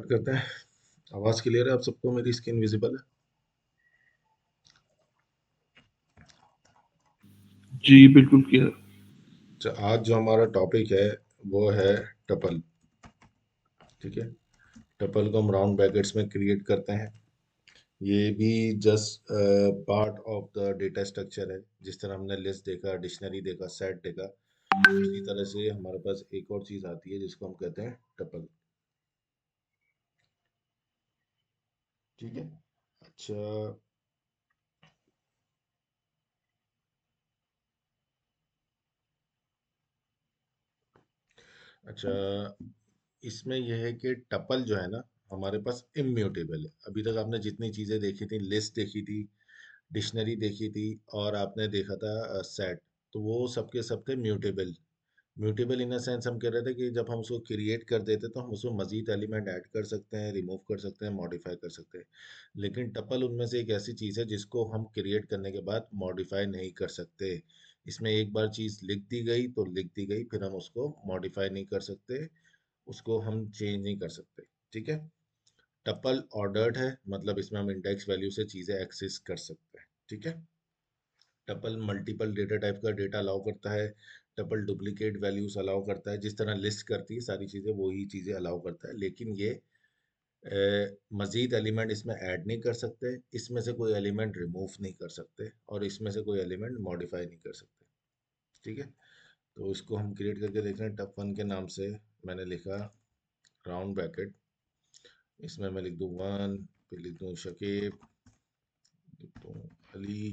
करते हैं। आवाज क्लियर है? आप सबको मेरी स्क्रीन विजिबल है? जी बिल्कुल क्लियर। अच्छा, आज जो हमारा टॉपिक है वो है टपल। ठीक है, टपल को हम राउंड ब्रैकेट्स में क्रिएट करते हैं। ये भी just part of the data structure है। जिस तरह हमने लिस्ट देखा, डिक्शनरी देखा, सेट देखा, उसी तरह से हमारे पास एक और चीज आती है जिसको हम कहते हैं टपल। ठीक है। अच्छा, अच्छा, इसमें यह है कि टपल जो है ना, हमारे पास इम्यूटेबल है। अभी तक आपने जितनी चीजें देखी थी, लिस्ट देखी थी, डिक्शनरी देखी थी, और आपने देखा था सेट, तो वो सबके सब थे mutable. Mutable in the sense हम कह रहे थे कि जब हम उसको क्रिएट कर देते तो हम उसमें मजीद एलिमेंट ऐड कर सकते हैं, रिमूव कर सकते हैं, मॉडिफाई कर सकते हैं। लेकिन टपल उनमें से एक ऐसी चीज़ है जिसको हम क्रिएट करने के बाद मॉडिफाई नहीं कर सकते। इसमें एक बार चीज़ लिख दी गई तो लिख दी गई, फिर हम उसको मॉडिफाई नहीं कर सकते, उसको हम चेंज नहीं कर सकते। ठीक है। टपल ऑर्डर्ड है, मतलब इसमें हम इंडेक्स वैल्यू से चीज़ें एक्सेस कर सकते हैं। ठीक है। टपल मल्टीपल डेटा टाइप का डेटा अलाउ करता है। टपल डुप्लीकेट वैल्यूज अलाउ करता है। जिस तरह लिस्ट करती है सारी चीज़ें, वही चीज़ें अलाउ करता है। लेकिन ये मजीद एलिमेंट इसमें ऐड नहीं कर सकते, इसमें से कोई एलिमेंट रिमूव नहीं कर सकते, और इसमें से कोई एलिमेंट मॉडिफाई नहीं कर सकते। ठीक है। तो इसको हम क्रिएट करके देख रहे हैं। टप वन के नाम से मैंने लिखा राउंड ब्रैकेट, इसमें मैं लिख दूँ वन, फिर लिख दूँ शकीब, लिख दूँ अली,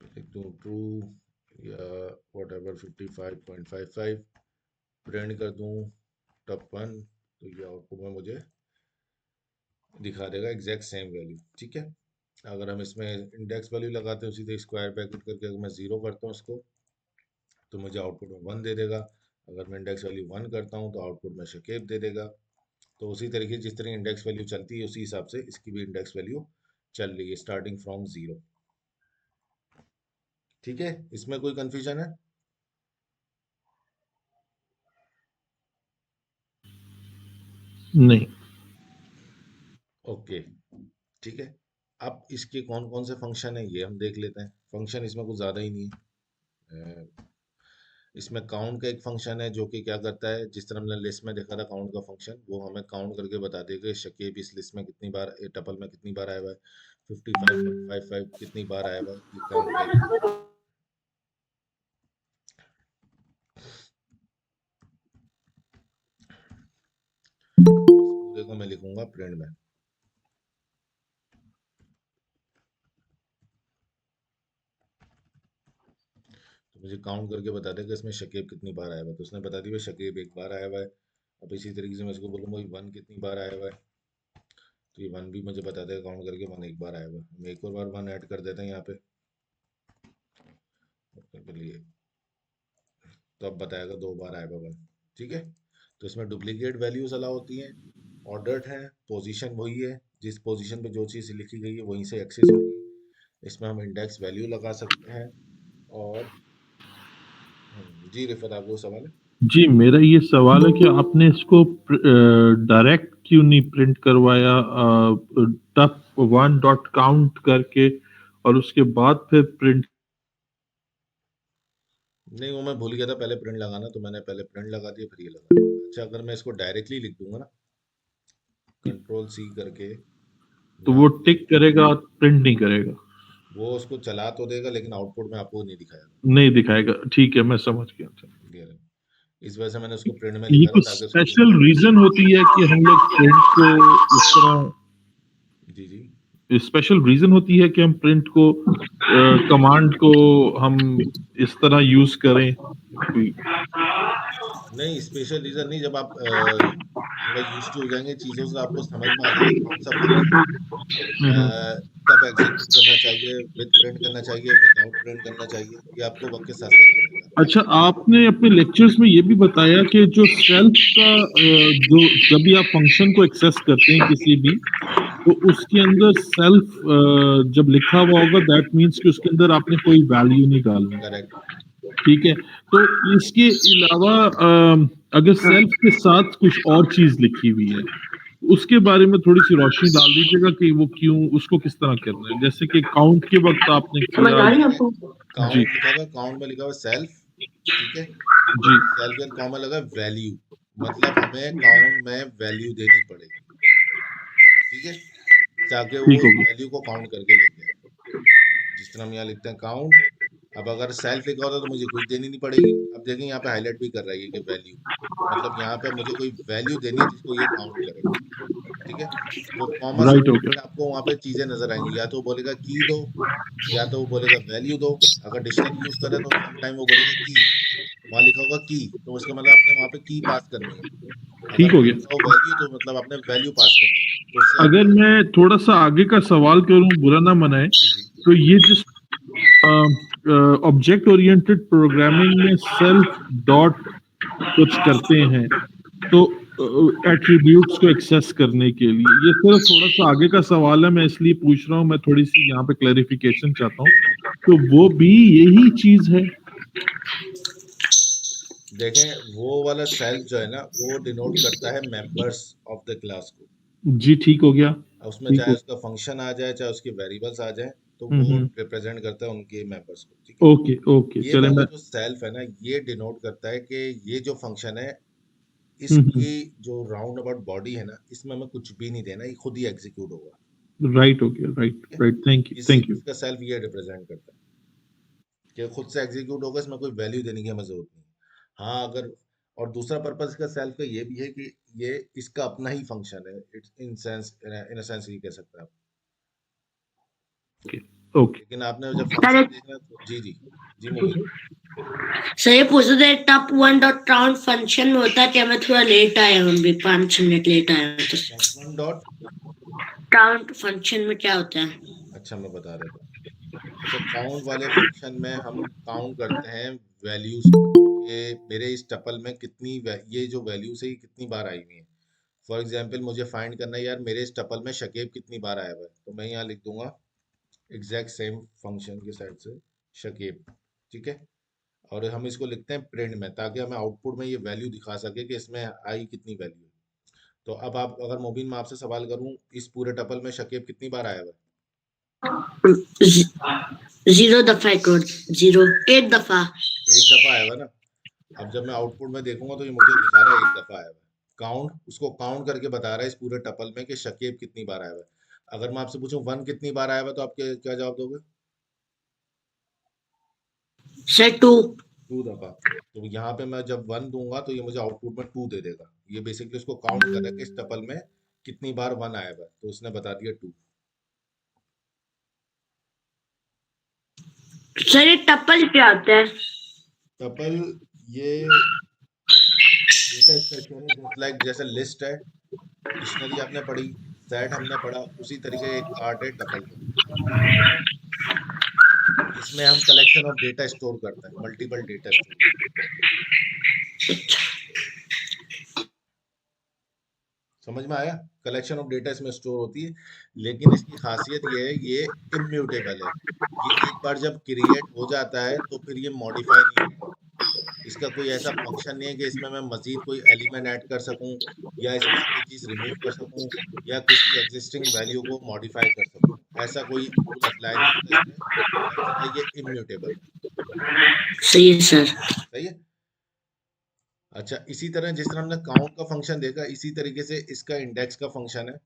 लिख दूँ ट्रू, या वट एवर 55.55, प्रिंट कर दूँ टप वन, तो ये आउटपुट में मुझे दिखा देगा एग्जैक्ट सेम वैल्यू। ठीक है। अगर हम इसमें इंडेक्स वैल्यू लगाते हैं उसी तरह स्क्वायर ब्रैकेट करके, अगर मैं जीरो करता हूँ इसको, तो मुझे आउटपुट में वन दे देगा। अगर मैं इंडेक्स वैल्यू वन करता हूँ तो आउटपुट में शकेब दे देगा। तो उसी तरीके जिस तरह इंडेक्स वैल्यू चलती है उसी हिसाब से इसकी भी इंडेक्स वैल्यू चल रही है, स्टार्टिंग फ्रॉम जीरो। ठीक है। इसमें कोई कंफ्यूजन है? नहीं। ओके। ठीक है। अब इसके कौन कौन से फंक्शन है ये हम देख लेते हैं। फंक्शन इसमें कुछ ज़्यादा ही नहीं है। इसमें काउंट का एक फंक्शन है जो कि क्या करता है, जिस तरह हमने लिस्ट में देखा था काउंट का फंक्शन, वो हमें काउंट करके बता देगा कि शकीब इस लिस्ट में कितनी बार, टपल में कितनी बार आया हुआ है, 55.55 कितनी बार आया हुआ है, ये काउंट का एक। इस पूरे को मैं लिखूंगा प्रिंट में। तो मुझे काउंट करके बता देगा इसमें शकीब कितनी बार आया हुआ है, तो उसने बता दिया शकीब एक बार आया हुआ है। अब इसी तरीके से मैं इसको बोलूंगा वन कितनी बार आया हुआ है, तो ये वन भी मुझे बता देगा काउंट करके वन एक बार आया हुआ है। हम एक और बार वन ऐड कर देते हैं यहाँ पे, लिए तो अब बताएगा दो बार आएगा वन। ठीक है। तो इसमें डुप्लीकेट वैल्यूज अलाउ होती हैं, ऑर्डर्ड है, पोजीशन वही है, जिस पोजीशन पे जो चीज़ लिखी गई है वहीं से एक्सेस होगी। इसमें हम इंडेक्स वैल्यू लगा सकते हैं। और जी रिफत, आपको सवाल है? जी मेरा ये सवाल है कि आपने इसको डायरेक्ट क्यों नहीं प्रिंट करवाया टप वन डॉट काउंट करके और उसके बाद फिर प्रिंट। नहीं, वो मैं भूल गया था पहले प्रिंट लगाना, तो मैंने पहले प्रिंट लगा दिया फिर ये लगा दिया। अच्छा, अगर मैं इसको डायरेक्टली लिख दूंगा ना, कंट्रोल सी करके तो यहाँ वो पे, टिक करेगा, प्रिंट नहीं करेगा? वो उसको चला तो देगा लेकिन आउटपुट में आपको नहीं दिखाएगा। नहीं दिखाएगा, ठीक है मैं समझ गया। क्लियर है? इस वजह से मैंने उसको प्रिंट में ये लिखा था कुछ ताकि उसको स्पेशल रीजन होती है कि हम लोग प्रिंट को इस तरह, जी जी। स्पेशल रीजन होती है कि हम प्रिंट को कमांड को हम इस तरह यूज करें कोई? नहीं, स्पेशल रीजन नहीं। जब आप थोड़ा यूज टू हो जाएंगे चीज़ों से, आपको समझ में आ जाएगा कौन सा फंक्शन कब एग्जीक्यूट करना चाहिए, विद प्रिंट करना चाहिए, विदाउट प्रिंट करना चाहिए, ये आपको वक्त के साथ साथ आ जाएगा। अच्छा, आपने अपने लेक्चर्स में ये भी बताया कि जो सेल्फ का जो जब भी आप फंक्शन को एक्सेस करते हैं किसी भी, तो उसके अंदर सेल्फ जब लिखा हुआ होगा दैट मीन्स कि उसके अंदर आपने कोई वैल्यू नहीं डालना। करेक्ट। ठीक है। तो इसके अलावा अगर सेल्फ के साथ कुछ और चीज लिखी हुई है, उसके बारे में थोड़ी-सी रोशनी डाल दीजिएगा कि वो क्यों उसको किस तरह करना है? जैसे कि काउंट के वक़्त आपने समझ किया। आ रही है देखिए, आपको? जी, काउंट लिखा हुआ है, काउंट में लिखा हुआ है सेल्फ, ठीक है। जी, सेल्फ के कॉमा लगा वैल्यू, मतलब हमें काउंट में वैल्यू देनी पड़ेगी, ठीक है, ताकि वो ठीक हो उस गया। वैल्यू को काउंट करके लेके आए। जिस तरह हम यहाँ लिखते हैं काउंट, अब अगर सेल्फ लिखा होता तो मुझे कुछ देनी नहीं पड़ेगी। अब देखिए यहाँ पे हाईलाइट भी कर रहा है ये कि वैल्यू, मतलब यहाँ पे मुझे कोई वैल्यू देनी है जिसको ये काउंट करेगा, ठीक है। वो कॉमा से राइट हो रिलेटेड गया। आपको वहाँ पे चीजें नजर आएंगी, या तो वो बोलेगा की दो, या तो वो बोलेगा वैल्यू दो। अगर डिक्शनरी यूज करे तो समटाइम वो बोलेगा की, वहाँ लिखा होगा की, तो उसका मतलब आपने वहाँ पे की पास करनी है। अगर ठीक हो वहाँ गया। लिखा हो वैल्यू तो मतलब आपने वैल्यू पास करनी है, तो उससे अगर आपको। मैं थोड़ा-सा आगे का सवाल करूँ, बुरा ना माने, जी जी। तो ये जिस ऑब्जेक्ट ओरिएंटेड प्रोग्रामिंग में सेल्फ डॉट कुछ करते हैं, तो एट्रीब्यूट्स को एक्सेस करने के लिए, ये सिर्फ थोड़ा-सा आगे का सवाल है, मैं इसलिए पूछ रहा हूँ, मैं थोड़ी-सी यहाँ पे क्लैरिफिकेशन चाहता हूँ। तो वो भी यही चीज़ है? देखें, वो वाला सेल्फ जो है ना, वो डिनोट करता है मेंबर्स ऑफ द क्लास को। जी, ठीक हो गया, उसमें ठीक चाहे हो। उसका फंक्शन आ जाए, चाहे उसके वेरिएबल्स आ जाए, तो हुँ, वो हुँ। रिप्रेजेंट करता है उनके मेंबर्स को, ठीक है। ओके, ओके, ये चलें वाला मैं। जो सेल्फ है ना, ये डिनोट करता है कि ये जो फंक्शन है, हुँ, इसकी हुँ। जो राउंड अबाउट बॉडी है ना, इसमें हमें कुछ भी नहीं देना, ये खुद ही एग्जीक्यूट होगा, राइट हो गया, राइट, ठीक है। राइट, थैंक यू, इसी थैंक यू। इसका सेल्फ ये रिप्रेजेंट करता है कि खुद से एग्जीक्यूट होगा, इसमें कोई वैल्यू देने की हमें जरूरत नहीं। हाँ, अगर और दूसरा पर्पस इसका सेल्फ का ये भी है कि ये इसका अपना ही फंक्शन है, it's in sense, in sense ये कह सकते हैं आप। Okay, okay. लेकिन आपने जब सर फंक्शन देखना तो जी जी, जी मोहित। सर ये पूछ रहे थे top one dot count function में होता है कि मैं थोड़ा लेट आया हूँ, अभी 5 मिनट लेट आया हूँ तो। Top one dot, count function में क्या होता है? अच्छा मैं बता देता हूँ। अच्छा, काउंट वाले फंक्शन में हम काउंट करते हैं वैल्यूज को, कि मेरे इस टपल में कितनी ये जो वैल्यूज है ये कितनी बार आई हुई है। फॉर एग्जाम्पल मुझे फाइंड करना है यार, मेरे इस टपल में शकीब कितनी बार आया हुआ है, तो मैं यहाँ लिख दूंगा एग्जैक्ट सेम फंक्शन की साइड से शकीब, ठीक है। और हम इसको लिखते हैं प्रिंट में, ताकि हमें आउटपुट में ये वैल्यू दिखा सके कि इसमें आई कितनी वैल्यू है। तो अब आप, अगर मोबिन मैं आपसे सवाल करूं, इस पूरे टपल में शकीब कितनी बार आया हुआ है? 0 दफा, एक और 0, 1 दफा। एक दफा आया हुआ है ना। अब जब मैं आउटपुट में देखूंगा तो ये मुझे दिखा रहा है एक दफा आया हुआ है। काउंट, उसको काउंट करके बता रहा है इस पूरे टपल में कि शकीब कितनी बार आया हुआ है। अगर मैं आपसे पूछूं वन कितनी बार आया हुआ है, तो आप क्या जवाब दोगे? सर 2। 2 दफा। तो यहाँ पे मैं जब वन दूंगा तो ये मुझे आउटपुट में 2 दे देगा। ये बेसिकली उसको काउंट कर रहा है कि इस टपल में कितनी बार वन आया हुआ है, तो उसने बता दिया 2। सर ये टपल क्या होता है? टपल ये डेटा स्ट्रक्चर है, जस्ट लाइक जैसे लिस्ट है, डिक्शनरी आपने पढ़ी, सेट हमने पढ़ा, उसी तरीके एक पार्ट है टपल का। इसमें हम कलेक्शन ऑफ डेटा स्टोर करते हैं, मल्टीपल डेटा स्टोर करते हैं। समझ में आया? कलेक्शन ऑफ डेटा इसमें स्टोर होती है, लेकिन इसकी खासियत ये है, ये इम्यूटेबल है। ये एक बार जब क्रिएट हो जाता है तो फिर ये मॉडिफाई नहीं होगा। इसका कोई ऐसा फंक्शन नहीं है कि इसमें मैं मजीद कोई एलिमेंट ऐड कर सकूं, या इसमें से कोई चीज रिमूव कर सकूं, या किसी एग्जिस्टिंग वैल्यू को मॉडिफाई कर सकूं। ऐसा कोई रूल अप्लाई नहीं होता इसमें। दैट्स व्हाई ये इम्यूटेबल है। सही है सर। सही है। अच्छा, इसी तरह जिस तरह हमने काउंट का फंक्शन देखा, इसी तरीके से इसका इंडेक्स का फंक्शन है,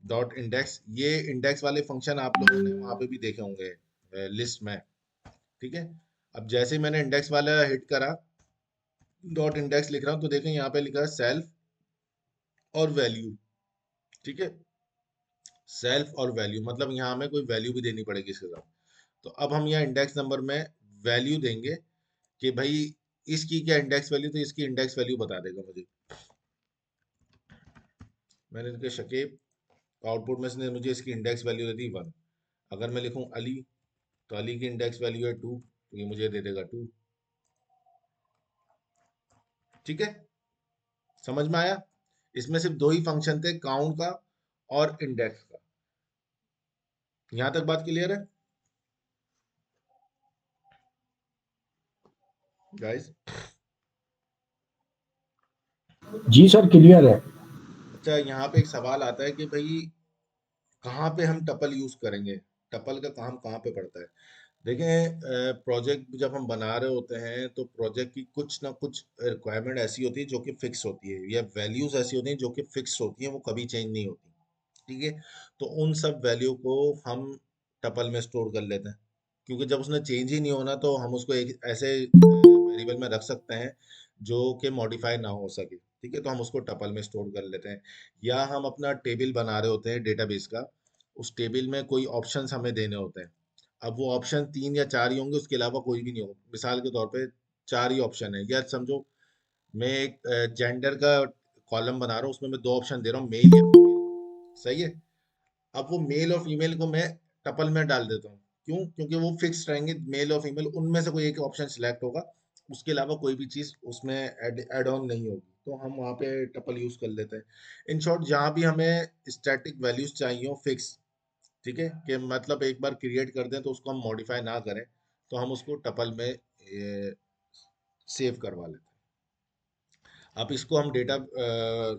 डॉट इंडेक्स। ये इंडेक्स वाले फंक्शन आप लोगों ने वहां पे भी देखे होंगे लिस्ट में, ठीक है। अब जैसे ही मैंने इंडेक्स वाला हिट करा, डॉट इंडेक्स लिख रहा हूँ, तो देखें यहाँ पे लिखा है सेल्फ और वैल्यू, ठीक है। सेल्फ और वैल्यू मतलब यहाँ हमें कोई वैल्यू भी देनी पड़ेगी इसके साथ। तो अब हम यहाँ इंडेक्स नंबर में वैल्यू देंगे कि भाई इसकी क्या इंडेक्स वैल्यू, तो इसकी इंडेक्स वैल्यू बता देगा मुझे। मैंने लिखा शकीब, आउटपुट में इसने मुझे इसकी इंडेक्स वैल्यू दे दी 1। अगर मैं लिखूं अली, तो अली की इंडेक्स वैल्यू है 2, तो ये मुझे दे देगा 2, ठीक है। समझ में आया? इसमें सिर्फ दो ही फंक्शन थे, काउंट का और इंडेक्स का। यहां तक बात क्लियर है गाइस? जी सर, क्लियर है। अच्छा, यहाँ पे एक सवाल आता है कि भाई कहाँ पे हम टपल यूज करेंगे, टपल का काम कहाँ पे पड़ता है। देखें, प्रोजेक्ट जब हम बना रहे होते हैं तो प्रोजेक्ट की कुछ ना कुछ रिक्वायरमेंट ऐसी होती है जो कि फिक्स होती है, या वैल्यूज ऐसी होती हैं जो कि फिक्स होती हैं, वो कभी चेंज नहीं होती। ठीक है, तो उन सब वैल्यू को हम टपल में स्टोर कर लेते हैं, क्योंकि जब उसने चेंज ही नहीं होना तो हम उसको एक ऐसे वेरिएबल में रख सकते हैं जो कि मॉडिफाई ना हो सके। ठीक है, तो हम उसको टपल में स्टोर कर लेते हैं। या हम अपना टेबल बना रहे होते हैं डेटाबेस का, उस टेबल में कोई ऑप्शंस हमें देने होते हैं। अब वो ऑप्शन 3 या 4 ही होंगे, उसके अलावा कोई भी नहीं होगा। मिसाल के तौर पे 4 ही ऑप्शन है, या समझो मैं एक जेंडर का कॉलम बना रहा हूँ, उसमें मैं 2 ऑप्शन दे रहा हूँ, मेल या फीमेल। सही है। अब वो मेल और फीमेल को मैं टपल में डाल देता हूँ। क्यों? क्योंकि वो फिक्स रहेंगे, मेल और फीमेल, उनमें से कोई एक ऑप्शन सिलेक्ट होगा, उसके अलावा कोई भी चीज़ उसमें ऐड ऑन नहीं होगी, तो हम वहाँ पे टपल यूज़ कर लेते हैं। इन शॉर्ट, जहाँ भी हमें स्टैटिक वैल्यूज चाहिए हो फिक्स, ठीक है, कि मतलब एक बार क्रिएट कर दें तो उसको हम मॉडिफाई ना करें, तो हम उसको टपल में सेव करवा लेते हैं। अब इसको हम डेटा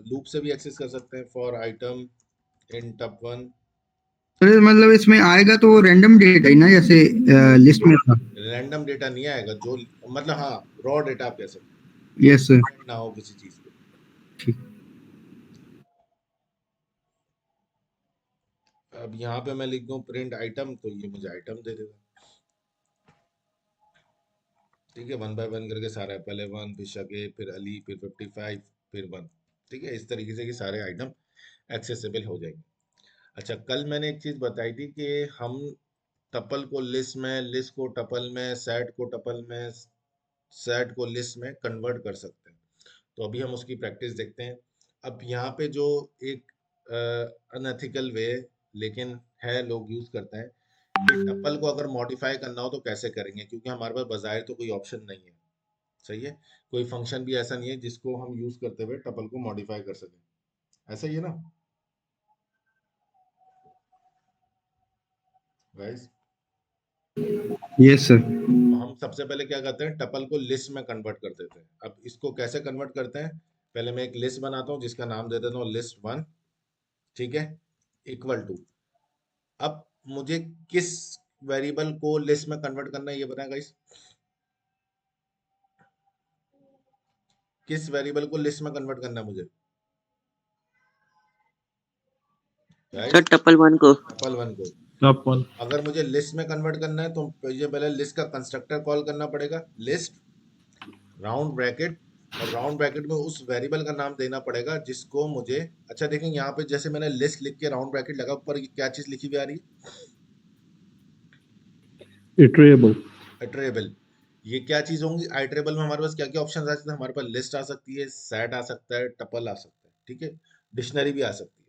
लूप से भी एक्सेस कर सकते हैं, for item in tub one. तो मतलब इसमें आएगा तो वो रैंडम डेटा ही ना, जैसे लिस्ट में था। रैंडम डेटा नहीं आएगा, जो मतलब हाँ, रॉ डेटा आप कह सकते हैं, जो यस सर। डिपेंड ना हो किसी चीज पे। ठीक। अब यहाँ पे मैं लिख दूं प्रिंट आइटम, तो ये मुझे आइटम दे देगा। ठीक है, 1 बाय 1 करके सारा है, पहले 1, फिर शगे, फिर अली, फिर 55, फिर 1। ठीक है, इस तरीके से कि सारे आइटम एक्सेसिबल हो जाएंगे। अच्छा, कल मैंने एक चीज बताई थी कि हम टपल को लिस्ट में, लिस्ट को टपल में, सेट को टपल में, सेट को लिस्ट में कन्वर्ट कर सकते हैं। तो अभी हम उसकी प्रैक्टिस देखते हैं। अब यहाँ पे जो एक अनएथिकल वे, लेकिन है, लोग यूज करते हैं कि टपल को अगर मॉडिफाई करना हो तो कैसे करेंगे, क्योंकि हमारे पास बजाय तो कोई ऑप्शन नहीं है। सही है, कोई फंक्शन भी ऐसा नहीं है जिसको हम यूज करते हुए टपल को मॉडिफाई कर सकें। ऐसा ही है ना गाइस? Yes sir. तो हम सबसे पहले क्या करते हैं, टपल को लिस्ट में कन्वर्ट कर देते हैं। अब इसको कैसे कन्वर्ट करते हैं, पहले मैं एक लिस्ट बनाता हूँ जिसका नाम दे देता हूँ लिस्ट 1। ठीक है, इक्वल टू, अब मुझे किस वेरिएबल को लिस्ट में कन्वर्ट करना है ये बताएं गाइस। किस वेरिएबल को लिस्ट में कन्वर्ट करना है मुझे सर गाइस? टपल 1 को। टपल 1 को। टपल। अगर मुझे लिस्ट में कन्वर्ट करना है तो मुझे पहले लिस्ट का कंस्ट्रक्टर कॉल करना पड़ेगा, लिस्ट राउंड ब्रैकेट, और राउंड ब्रैकेट में उस वेरिएबल का नाम देना पड़ेगा जिसको मुझे। अच्छा देखें, यहाँ पे जैसे मैंने लिस्ट लिख के राउंड ब्रैकेट लगा, ऊपर क्या चीज लिखी हुई आ रही है? इटरेबल। इटरेबल। ये क्या चीज होंगी? आइटरेबल में हमारे पास क्या क्या ऑप्शन आ सकते हैं? हमारे पास लिस्ट आ सकती है, सेट आ सकता है, टपल आ सकता है, ठीक है, डिक्शनरी भी आ सकती है।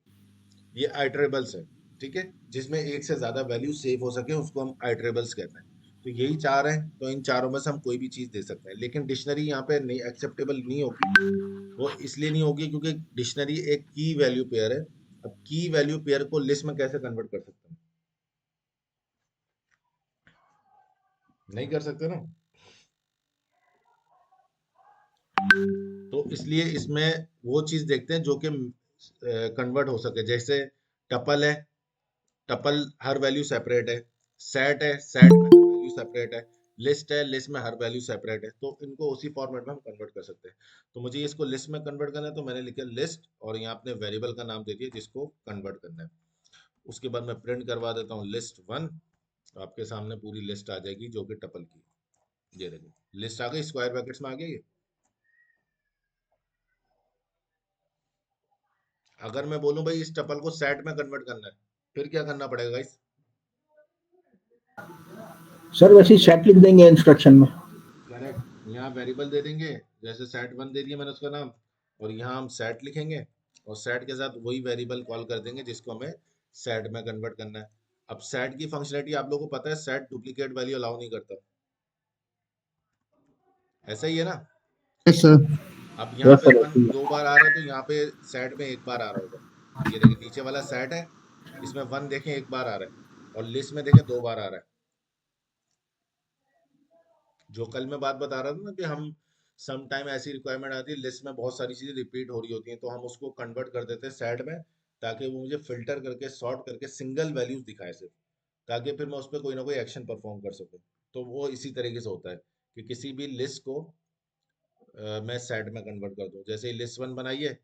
ये आइटरेबल्स है, ठीक है, जिसमें एक से ज्यादा वैल्यू सेव हो सके, उसको हम आइटरेबल्स कहते हैं। तो यही चार हैं, तो इन चारों में से हम कोई भी चीज दे सकते हैं, लेकिन डिक्शनरी यहाँ पे नहीं, एक्सेप्टेबल नहीं होगी। वो इसलिए नहीं होगी क्योंकि डिक्शनरी एक की वैल्यू पेयर है। अब की वैल्यू पेयर को लिस्ट में कैसे कन्वर्ट कर सकते हैं? नहीं कर सकते ना। तो इसलिए इसमें वो चीज देखते हैं जो कि कन्वर्ट हो सके। जैसे टपल है, टपल हर वैल्यू सेपरेट है। सेट है, सेट में हर वैल्यू सेपरेट है। लिस्ट है, लिस्ट में हर वैल्यू सेपरेट है। तो इनको उसी फॉर्मेट में हम कन्वर्ट कर सकते हैं। तो मुझे इसको लिस्ट में कन्वर्ट करना है, तो मैंने लिखा लिस्ट, और यहाँ अपने वेरिएबल का नाम दे दिया जिसको कन्वर्ट करना है। उसके बाद मैं प्रिंट करवा देता हूँ लिस्ट 1। आपके सामने पूरी लिस्ट आ जाएगी जो कि टपल की। ये देखिए, लिस्ट आ गई, स्क्वायर ब्रैकेट्स में आ गई ये। अगर मैं बोलूं भाई इस टपल को सेट में कन्वर्ट करना है, फिर क्या करना पड़ेगा गाइस? सर वैसे सेट लिख देंगे इंस्ट्रक्शन में। करेक्ट, यहाँ वेरिएबल दे देंगे, जैसे सेट 1 दे दिया मैंने उसका नाम, और यहाँ हम सेट लिखेंगे, और सेट के साथ वही वेरिएबल कॉल कर देंगे जिसको हमें सेट में कन्वर्ट करना है। अब सेट की फंक्शनलिटी आप लोगों को पता है, सेट डुप्लीकेट वैल्यू अलाउ नहीं करता। ऐसा ही है ना? Yes sir. अब यहाँ यस पे सर। 1 2 बार आ रहा है, तो यहाँ पे सेट में एक बार आ रहा होगा। ये देखिए, नीचे वाला सेट है, इसमें 1 देखें एक बार आ रहा है, और लिस्ट में देखें 2 बार आ रहा है। जो कल मैं बात बता रहा था ना कि हम सम टाइम ऐसी रिक्वायरमेंट आती है, लिस्ट में बहुत सारी चीजें रिपीट हो रही होती हैं, तो हम उसको कन्वर्ट कर देते हैं सेट में, ताकि वो मुझे फिल्टर करके सॉर्ट करके सिंगल वैल्यूज दिखाए सिर्फ, ताकि फिर मैं उस पर कोई ना कोई एक्शन परफॉर्म कर सकूं। तो वो इसी तरीके से होता है कि किसी भी लिस्ट को मैं सेट में कन्वर्ट कर दूं। जैसे ही लिस्ट वन बनाइए,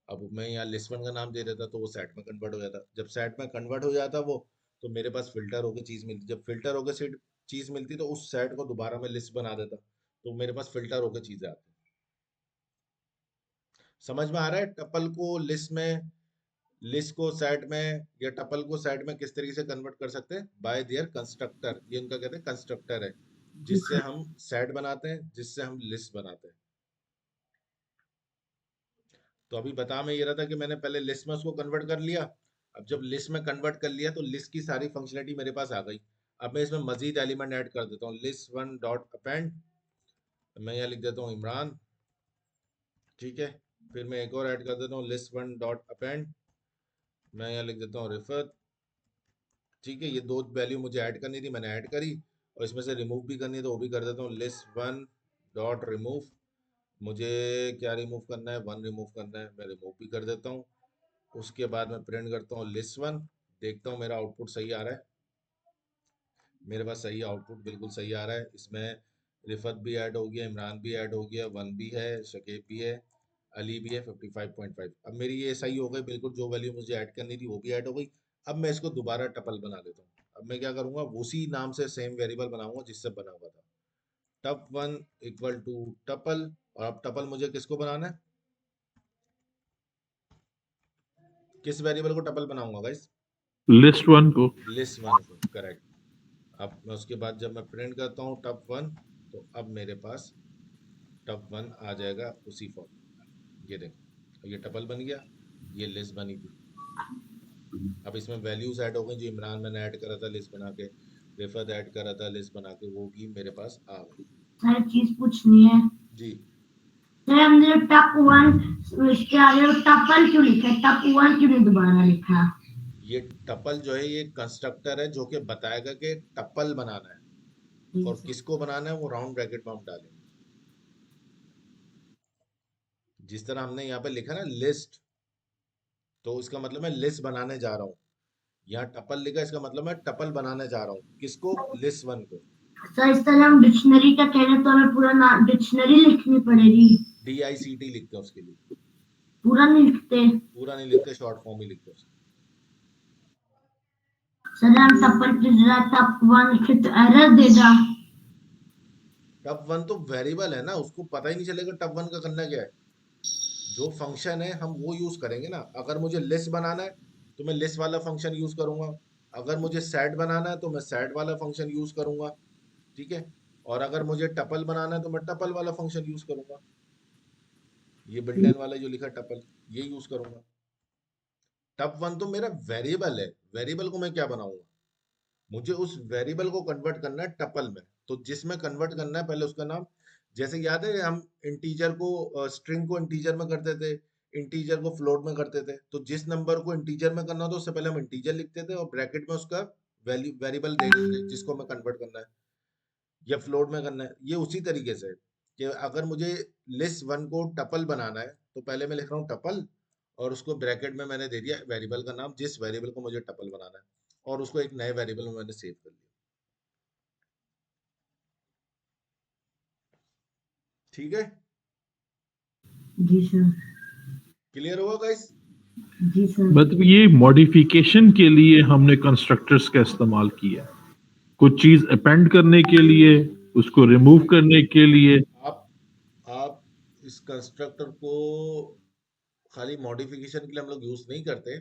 अब मैं यहाँ लिस्ट वन का नाम दे देता तो वो सेट में कन्वर्ट हो जाता। जब सेट में कन्वर्ट हो जाता वो, तो मेरे पास फिल्टर होकर चीज मिलती। जब फिल्टर होकर चीज मिलती तो उस सेट को दोबारा मैं लिस्ट बना देता, तो मेरे पास फिल्टर होकर चीजें आती। समझ में आ रहा है टपल को लिस्ट में, लिस्ट को सेट में, या टपल को सेट में किस तरीके से कन्वर्ट कर सकते हैं? Bye there constructor. ये उनका कहते हैं कंस्ट्रक्टर है, जी जिससे सर। हम सेट बनाते हैं, जिससे हम लिस्ट बनाते हैं। तो अभी बता मैं ये रहा था कि मैंने पहले लिस्ट में उसको कन्वर्ट कर लिया। अब जब लिस्ट में कन्वर्ट कर लिया तो लिस्ट की सारी फंक्शनलिटी मेरे पास आ गई। अब मैं इसमें मजीद एलिमेंट ऐड कर देता हूँ। लिस्ट वन डॉट अपेंड, मैं यहाँ लिख देता हूँ इमरान, ठीक है। फिर मैं एक और ऐड कर देता हूँ, लिस्ट वन डॉट अपेंड, मैं यहाँ लिख देता हूँ रिफत, ठीक है। ये दो वैल्यू मुझे ऐड करनी थी, मैंने ऐड करी। और इसमें से रिमूव भी करनी है तो वो भी कर देता हूँ, लिस्ट वन डॉट रिमूव। मुझे क्या रिमूव करना है? वन रिमूव करना है, मैं रिमूव भी कर देता हूँ। उसके बाद मैं प्रिंट करता हूँ लिस्ट वन, देखता हूँ मेरा आउटपुट सही आ रहा है। मेरे पास सही आउटपुट बिल्कुल सही आ रहा है। इसमें रिफत भी ऐड हो गया, इमरान भी ऐड हो गया, वन भी है, शकीब भी है, अली भी है, 55.5। अब मेरी ये सही हो गई बिल्कुल, जो वैल्यू मुझे ऐड करनी थी वो भी ऐड हो गई। अब मैं इसको दोबारा टपल बना लेता हूँ। अब मैं क्या करूँगा, उसी नाम से सेम वेरिएबल बनाऊंगा जिससे बना हुआ था, टप वन इक्वल टू टपल। और अब टपल मुझे किसको बनाना है? किस वेरिएबल को टपल बनाऊंगा गाइस? लिस्ट वन को। लिस्ट वन को, करेक्ट। अब मैं उसके बाद जब मैं प्रिंट करता हूँ टप वन, तो अब मेरे पास टप वन आ जाएगा उसी फॉर्म। ये देखो, ये टपल बन गया, ये लिस्ट बनी थी। अब इसमें वैल्यूज ऐड हो गई, जो इमरान मैंने ऐड करा था लिस्ट बना के, रिफत ऐड करा था लिस्ट बना के, वो भी मेरे पास आ गई। सर चीज पूछनी है जी, सर, हमने टप वन इसके आगे टपल क्यों लिखा है? टप वन क्यों नहीं दोबारा लिखा? ये टपल जो है ये कंस्ट्रक्टर है जो कि बताएगा कि टपल बनाना है, जी और सर। किसको बनाना है वो राउंड ब्रैकेट में हम डालेंगे। जिस तरह हमने यहाँ पे लिखा ना लिस्ट, तो इसका मतलब मैं लिस्ट बनाने जा रहा हूँ। यहाँ टपल लिखा, इसका मतलब मैं टपल बनाने जा रहा हूँ। किसको? लिस्ट वन को। सर इस तरह हम डिक्शनरी का कह रहे तो हमें पूरा नाम डिक्शनरी लिखनी पड़ेगी। DICT लिखते हैं उसके लिए, पूरा नहीं लिखते पूरा नहीं लिखते, शॉर्ट फॉर्म ही लिखते हैं। सर। हम टपल की जगह टप वन लिखे तो एरर देगा। टप वन तो वेरिएबल है ना, उसको पता ही नहीं चलेगा टप वन का करना क्या है। जो फंक्शन है हम वो यूज करेंगे ना। अगर मुझे लिस्ट बनाना है तो मैं लिस्ट वाला फंक्शन यूज करूंगा, अगर मुझे सेट बनाना है तो मैं सेट वाला फंक्शन यूज करूंगा, ठीक है। और अगर मुझे टपल बनाना है तो मैं टपल वाला फंक्शन यूज करूंगा, ये बिल्ट इन वाला जो लिखा टपल, ये यूज करूंगा। टप वन तो मेरा वेरिएबल है, वेरिएबल को मैं क्या बनाऊंगा? मुझे उस वेरिएबल को कन्वर्ट करना है टपल में। तो जिसमें कन्वर्ट करना है पहले उसका नाम, जैसे याद है हम इंटीजर को, स्ट्रिंग को इंटीजर में करते थे, इंटीजर को फ्लोट में करते थे। तो जिस नंबर को इंटीजर में करना होता उससे पहले हम इंटीजर लिखते थे और ब्रैकेट में उसका वैल्यू वेरिएबल देते थे जिसको हमें कन्वर्ट करना है या फ्लोट में करना है। ये उसी तरीके से है कि अगर मुझे लिस्ट वन को टपल बनाना है तो पहले मैं लिख रहा हूँ टपल, और उसको ब्रैकेट में मैंने दे दिया वेरिएबल का नाम, जिस वेरिएबल को मुझे टपल बनाना है, और उसको एक नए वेरिएबल में मैंने सेव कर लिया। ठीक है, जी सर। क्लियर हुआ गाइस? जी सर। मतलब ये मॉडिफिकेशन के लिए हमने कंस्ट्रक्टर्स का इस्तेमाल किया, कुछ चीज अपेंड करने के लिए, उसको रिमूव करने के लिए। आप इस कंस्ट्रक्टर को खाली मॉडिफिकेशन के लिए हम लोग यूज नहीं करते।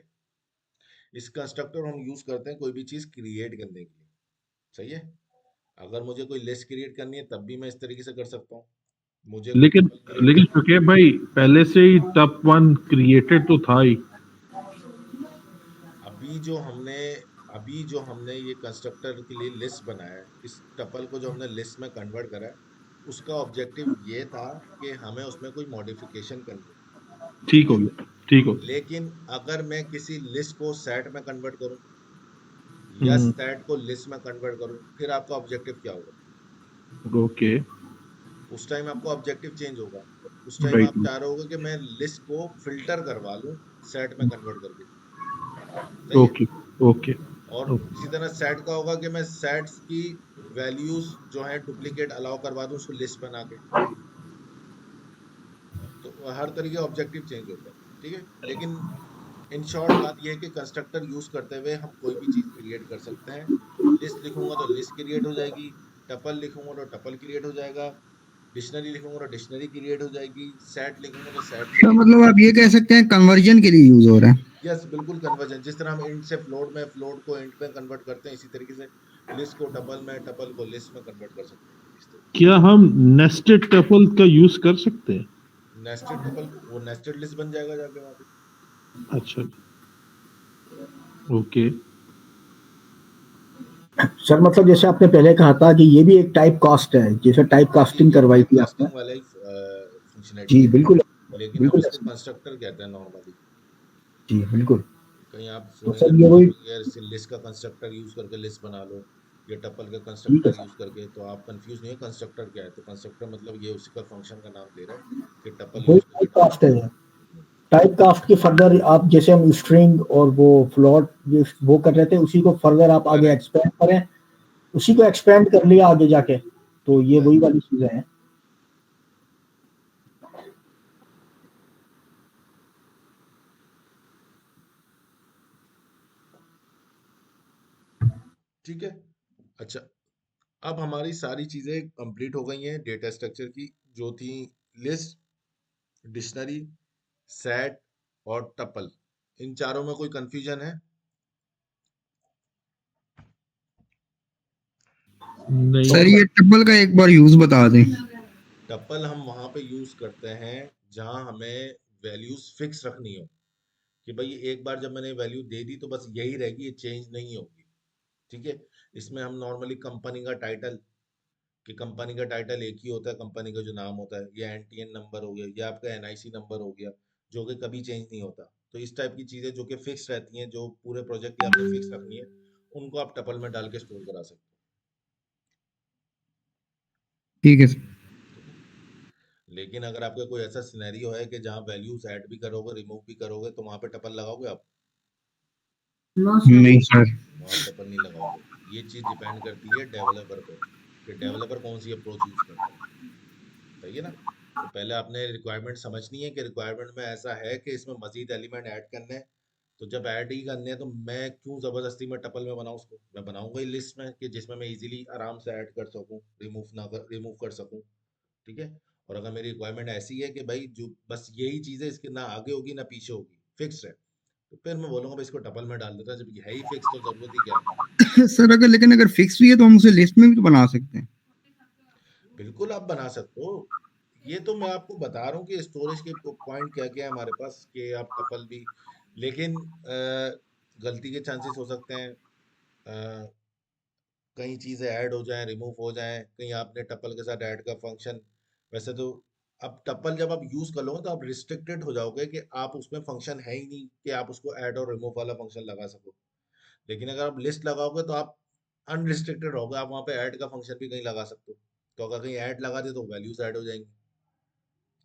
इस कंस्ट्रक्टर हम यूज करते हैं कोई भी चीज क्रिएट करने के लिए, सही है। अगर मुझे कोई लिस्ट क्रिएट करनी है तब भी मैं इस तरीके से कर सकता हूँ। मुझे कोई लेकिन टपल क्रिएट लेकिन करनी शुकेब भाई, पहले से ही टप वन क्रिएटेड तो था ही। अभी जो हमने अभी जो हमने ये कंस्ट्रक्टर के लिए लिस्ट बनाया है, इस टपल को जो हमने लिस्ट में कन्वर्ट करा है, उसका ऑब्जेक्टिव ये था कि हमें उसमें कोई मॉडिफिकेशन करनी है, ठीक ठीक हो है। गया, ठीक हो गया। लेकिन अगर मैं किसी लिस्ट को सेट में कन्वर्ट करूं या सेट को लिस्ट में कन्वर्ट करूं, फिर आपका ऑब्जेक्टिव क्या होगा? ओके। उस टाइम आपको ऑब्जेक्टिव चेंज होगा। उस टाइम राइट। आप चाह रहे होगे कि मैं लिस्ट को फिल्टर करवा लूं सेट में कन्वर्ट करके। सही है। ओके ओके और इसी तरह सेट का होगा कि मैं सेट्स की वैल्यूज जो है डुप्लीकेट अलाउ करवा दूं उसको लिस्ट बना के। तो हर तरीके ऑब्जेक्टिव चेंज होता है। ठीक है। लेकिन इन शॉर्ट बात यह है कि कंस्ट्रक्टर यूज करते हुए हम कोई भी चीज क्रिएट कर सकते हैं। लिस्ट लिखूंगा तो लिस्ट क्रिएट हो जाएगी, टपल लिखूंगा तो टपल क्रिएट हो जाएगा, डिक्शनरी लिखूंगा तो डिक्शनरी क्रिएट हो जाएगी, सेट लिखूंगा तो सेट तो क्रिएट हो मतलब आप जाएगी। ये कह सकते हैं कन्वर्जन के लिए यूज हो रहा है। यस, बिल्कुल कन्वर्जन। जिस तरह हम इंट से फ्लोट में, फ्लोट को इंट में कन्वर्ट करते हैं, इसी तरीके से लिस्ट को टपल में, टपल को लिस्ट में कन्वर्ट कर सकते हैं इस तरीके क्या हम नेस्टेड टपल का यूज कर सकते हैं? से। नेस्टेड टपल वो नेस्टेड लिस्ट बन जाएगा जाके वहां पे। अच्छा ओके। सर मतलब जैसे आपने पहले कहा था कि ये भी एक टाइप कास्ट है, जैसे टाइप हाँ जी, कास्टिंग ये करवाई टाइप थी आपने। कास्टिंग वाला ही फंक्शनैलिटी जी है। बिल्कुल, लेकिन हम बिल्कुल इसको ऐसे। कंस्ट्रक्टर कहते हैं नॉर्मली। जी बिल्कुल। कहीं आप तो सुनेंगे सर तो ये वही यार इसे लिस्ट का कंस्ट्रक्टर यूज करके लिस्ट बना लो, या टपल का ठीक है कंस्ट्रक्टर सर। यूज करके। तो आप कंफ्यूज नहीं हो कंस्ट्रक्टर क्या है। तो कंस्ट्रक्टर मतलब ये उसी का फंक्शन का नाम ले रहा है कि टपल वही यूज करके टाइप टपल कास्ट है। हम्म, टाइप कास्ट के फर्दर आप जैसे हम स्ट्रिंग और वो फ्लोट वो कर रहे थे, उसी को फर्दर आप आगे करेक्ट। एक्सपेंड करें, उसी को एक्सपेंड कर लिया आगे जाके। तो ये यस। वही वाली चीजें हैं। ठीक है। अच्छा, अब हमारी सारी चीजें कंप्लीट हो गई हैं डेटा स्ट्रक्चर की, जो थी लिस्ट, डिक्शनरी, सेट और टपल। इन चारों में कोई कंफ्यूजन है? नहीं। तो सर सर ये टपल का एक बार यूज बता दें। टपल हम वहां पे यूज करते हैं जहां हमें वैल्यूज फिक्स रखनी हो, कि भाई एक बार जब मैंने वैल्यू दे दी तो बस यही रहेगी, ये चेंज नहीं होगी। ठीक है। इसमें हम नॉर्मली कंपनी का टाइटल, कि कंपनी का टाइटल एक ही होता है, कंपनी का जो नाम होता है, या एनटीएन नंबर हो गया, या आपका एनआईसी नंबर हो गया, जो कि कभी चेंज नहीं होता। तो इस टाइप की चीजें जो कि फिक्स रहती हैं, जो पूरे प्रोजेक्ट की आपने फिक्स रखनी है, उनको आप टपल में डाल के स्टोर करा सकते ठीक है सर। हो। ठीक है। लेकिन अगर आपका कोई ऐसा सिनेरियो है कि जहाँ वैल्यूज ऐड भी करोगे, रिमूव भी करोगे, तो वहां पे टपल लगाओगे आप? नहीं सर। वहां आप टपल नहीं लगाओगे। ये चीज डिपेंड करती है डेवलपर पे, कि डेवलपर कौन सी अप्रोच यूज करता है। सही है ना। तो पहले आपने रिक्वायरमेंट समझनी है कि रिक्वायरमेंट में ऐसा है कि इसमें मजीद एलिमेंट ऐड करने हैं। तो जब ऐड ही करने हैं तो मैं क्यों जबरदस्ती में टपल में बनाऊं उसको? मैं बनाऊंगा ही लिस्ट में, कि जिसमें मैं इजीली आराम से ऐड कर सकूं, रिमूव कर सकूं। ठीक है। और अगर मेरी रिक्वायरमेंट ऐसी है कि भाई जो बस यही चीज़ है, इसके ना आगे होगी ना पीछे होगी, फिक्स है, तो फिर मैं बोलूंगा भाई इसको टपल में डाल देता है। जब ये है ही फिक्स तो जरूरत ही क्या है? सर अगर लेकिन अगर फिक्स भी है तो हम उसे लिस्ट में भी तो बना सकते हैं। बिल्कुल आप बना सकते हो। ये तो मैं आपको बता रहा हूँ कि स्टोरेज के पॉइंट क्या क्या है हमारे पास, कि आप टपल भी। लेकिन गलती के चांसेस हो सकते हैं, अ, कई चीज़ें ऐड हो जाएं, रिमूव हो जाएं, कहीं आपने टपल के साथ ऐड का फंक्शन। वैसे तो अब टपल जब आप यूज़ कर लोगे तो आप रिस्ट्रिक्टेड हो जाओगे, कि आप उसमें फंक्शन है ही नहीं कि आप उसको ऐड और रिमूव वाला फंक्शन लगा सको। लेकिन अगर आप लिस्ट लगाओगे तो आप अनरिस्ट्रिक्टेड रहोगे, आप वहाँ पे ऐड का फंक्शन भी कहीं लगा सकते हो। तो अगर कहीं ऐड लगा दे तो वैल्यूज ऐड हो जाएंगी।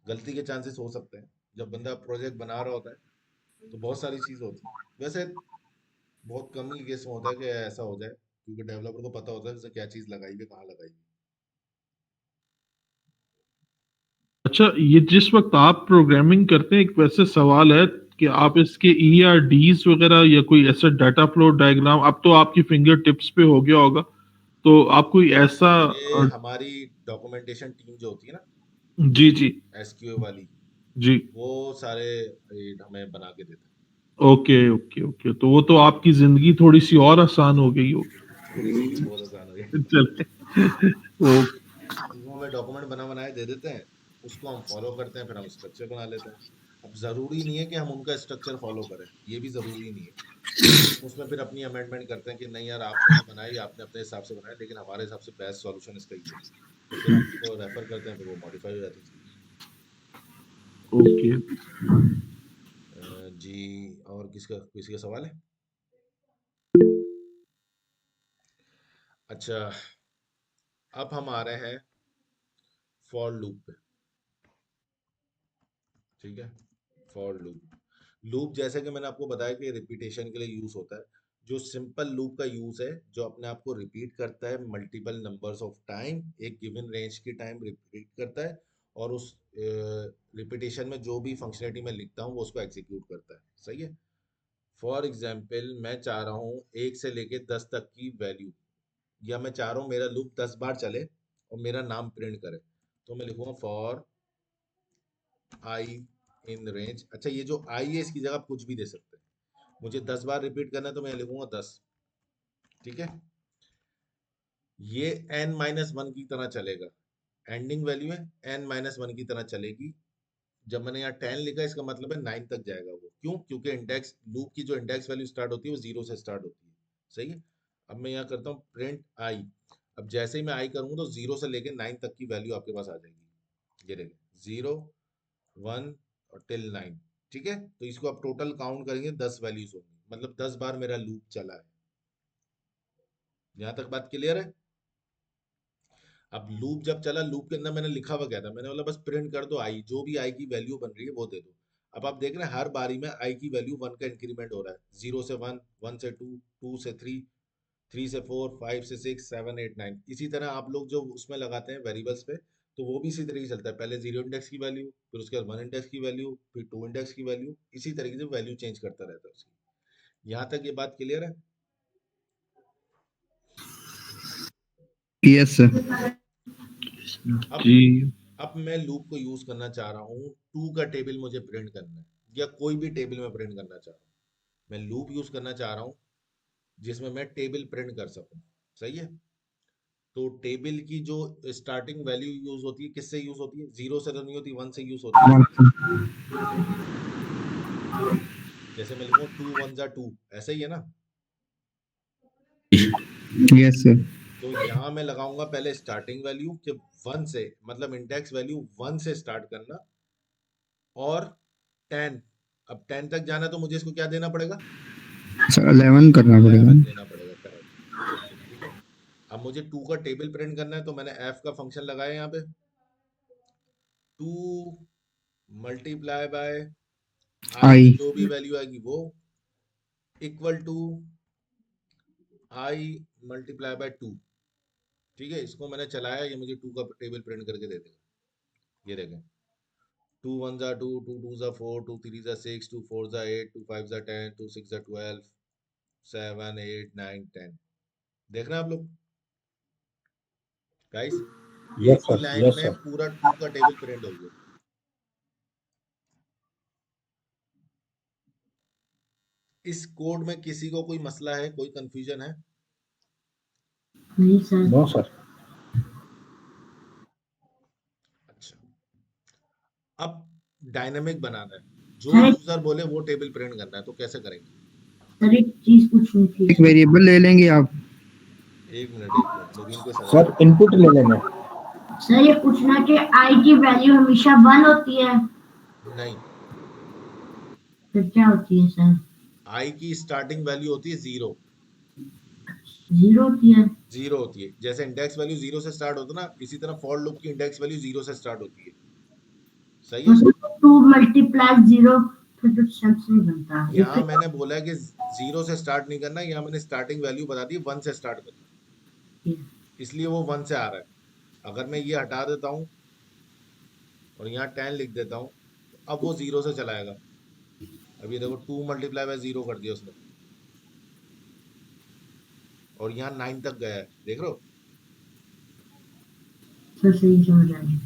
गलती के चांसेस हो सकते हैं जब बंदा प्रोजेक्ट बना रहा होता है। तो बहुत सारी चीज़ होती है वैसे। बहुत कम ही केस में होता है कि ऐसा हो जाए, क्योंकि डेवलपर को पता होता है जैसे क्या चीज़ लगाई है, कहाँ लगाई है। अच्छा, ये जिस वक्त आप प्रोग्रामिंग करते हैं, एक वैसे सवाल है कि आप इसके ERDs वगैरह या कोई ऐसा डाटा फ्लो डायग्राम, अब तो आपकी फिंगर टिप्स पे हो गया होगा, तो आप कोई ऐसा ये हमारी डॉक्यूमेंटेशन टीम जो होती है ना, जी जी एसक्यूए वाली, जी। वो सारे ये हमें बना के देते ओके ओके ओके, तो वो तो आपकी जिंदगी थोड़ी सी और आसान हो गई होगी। हैं। थोड़ी सी नहीं, बहुत आसान हो गई। चले ओ, वो हमें डॉक्यूमेंट बना बनाए दे देते हैं, उसको हम फॉलो करते हैं, फिर हम स्ट्रक्चर बना लेते हैं। अब ज़रूरी नहीं है कि हम उनका स्ट्रक्चर फॉलो करें, ये भी ज़रूरी नहीं है। हम उसमें फिर अपनी अमेंडमेंट करते हैं कि नहीं यार, आपने जो बनाई आपने अपने हिसाब से बनाया, लेकिन हमारे हिसाब से बेस्ट सॉल्यूशन इसका ये है। तो फिर हम उसको रेफर करते हैं, फिर वो मॉडिफाई हो जाती है चीज़ें। ओके। जी। और किसका किसी का सवाल है? अच्छा, अब हम आ रहे हैं फॉर लूप पे, ठीक है। फॉर लूप जैसे कि मैंने आपको बताया कि रिपीटेशन के लिए यूज होता है। जो सिंपल लूप का यूज है, जो अपने आप को रिपीट करता है मल्टीपल नंबर्स ऑफ टाइम, एक गिवन रेंज की टाइम रिपीट करता है, और उस रिपीटेशन में जो भी फंक्शनलिटी मैं लिखता हूँ वो उसको एग्जीक्यूट करता है। सही है। फॉर एग्जाम्पल मैं चाह रहा हूँ 1 से लेके 10 तक की वैल्यू, या मैं चाह रहा हूँ मेरा लूप 10 बार चले और मेरा नाम प्रिंट करे, तो मैं लिखूंगा फॉर आई इन रेंज। अच्छा, ये जो आई है इसकी जगह आप कुछ भी दे सकते हैं। मुझे 10 बार रिपीट करना है तो मैं लिखूंगा 10, ठीक है। ये n-1 की तरह चलेगा, एंडिंग वैल्यू है n-1 की तरह चलेगी। जब मैंने यहाँ 10 लिखा इसका मतलब है 9 तक जाएगा वो। क्यों? क्योंकि इंडेक्स लूप की जो इंडेक्स वैल्यू स्टार्ट होती है वो 0 से स्टार्ट होती है। सही है। अब मैं यहाँ करता हूँ प्रिंट आई। अब जैसे ही मैं आई करूंगा तो 0 से लेके 9 तक की वैल्यू आपके पास आ जाएगी। ये देखिए 0, 1 और टिल 9, ठीक है। तो इसको आप टोटल काउंट करेंगे 10 वैल्यूज होंगी, मतलब 10 बार मेरा लूप चला है। यहाँ तक बात क्लियर है। अब लूप जब चला, लूप के अंदर मैंने लिखा हुआ क्या था, मैंने बोला बस प्रिंट कर दो आई, जो भी आई की वैल्यू बन रही है वो दे दो। अब आप देख रहे हैं हर बारी में आई की वैल्यू 1 का इंक्रीमेंट हो रहा है। 0 से 1, 1 से 2, 2 से 3, 3 से 4, 5 से 6, 7, 8, 9। इसी तरह आप लोग जो उसमें लगाते हैं वेरिएबल्स पे, तो वो भी इसी तरीके से चलता है। पहले 0 इंडेक्स की वैल्यू, फिर उसके बाद 1 इंडेक्स की वैल्यू, फिर 2 इंडेक्स की वैल्यू, इसी तरीके से वैल्यू चेंज करता रहता है उसकी। यहाँ तक ये बात क्लियर है। Yes sir. अब जी अब मैं लूप को यूज करना चाह रहा हूँ, 2 का टेबल मुझे प्रिंट करना है, या कोई भी टेबल में प्रिंट करना चाह रहा हूँ। मैं लूप यूज करना चाह रहा हूँ जिसमें मैं टेबल प्रिंट कर सकूं। सही है। तो टेबल की जो स्टार्टिंग वैल्यू यूज होती है, किससे यूज होती है? 0 से तो नहीं होती, 1 से यूज होती है। जैसे मैं लिखूं 2 1 जा 2, ऐसा ही है ना। Yes sir. तो यहाँ मैं लगाऊंगा पहले स्टार्टिंग वैल्यू कि 1 से, मतलब इंडेक्स वैल्यू 1 से स्टार्ट करना, और 10। अब 10 तक जाना तो मुझे इसको क्या देना पड़ेगा? सर 11 करना पड़ेगा। 11 देना पड़ेगा, करेक्ट। ठीक है। अब मुझे 2 का टेबल प्रिंट करना है, तो मैंने f का फंक्शन लगाया यहाँ पे। 2 मल्टीप्लाई बाय आई आई की जो भी वैल्यू आएगी वो, equal to i multiply by 2। ठीक है। इसको मैंने चलाया, ये मुझे 2 का टेबल प्रिंट करके दे देगा। ये देखें 2 1 जा 2, 2 2 जा 4, 2 3 जा 6, 2 4 जा 8, 2 5 जा 10, 2 6 जा 12, 7 8 9 10। देख रहे हैं आप लोग गाइस? यस एक ही सर, लाइन यस में सर। पूरा 2 का टेबल प्रिंट हो गया। इस कोड में किसी को कोई मसला है, कोई कंफ्यूजन है? नहीं सर। No sir. अच्छा, अब डायनामिक बनाना है, जो सर यूजर बोले वो टेबल प्रिंट करना है, तो कैसे करेंगे? सर एक चीज पूछनी थी। एक वेरिएबल ले लेंगे आप। एक मिनट मुबीन को समझ सर इनपुट ले लेंगे। सर ये पूछना कि आई की वैल्यू हमेशा 1 होती है? नहीं, फिर क्या होती है सर? आई की स्टार्टिंग वैल्यू होती है 0। 0 होती है। 0 होती है। जैसे इंडेक्स वैल्यू 0 से स्टार्ट होता है ना, इसी तरह फॉर लूप की इंडेक्स वैल्यू 0 से स्टार्ट होती है। सही तो है। सर 2 मल्टीप्लाई 0 फिर तो सेंस नहीं बनता। यहाँ मैंने बोला है कि 0 से स्टार्ट नहीं करना, यहाँ मैंने स्टार्टिंग वैल्यू बता दी 1 से स्टार्ट करना, इसलिए वो 1 से आ रहा है। अगर मैं ये हटा देता हूँ और यहाँ 10 लिख देता हूँ, तो अब वो 0 से चलाएगा। अब ये देखो 2 मल्टीप्लाई बाय 0 कर दिया उसने, और यहाँ 9 तक गया है, देख रहे हो? सर सही समझ आ गया।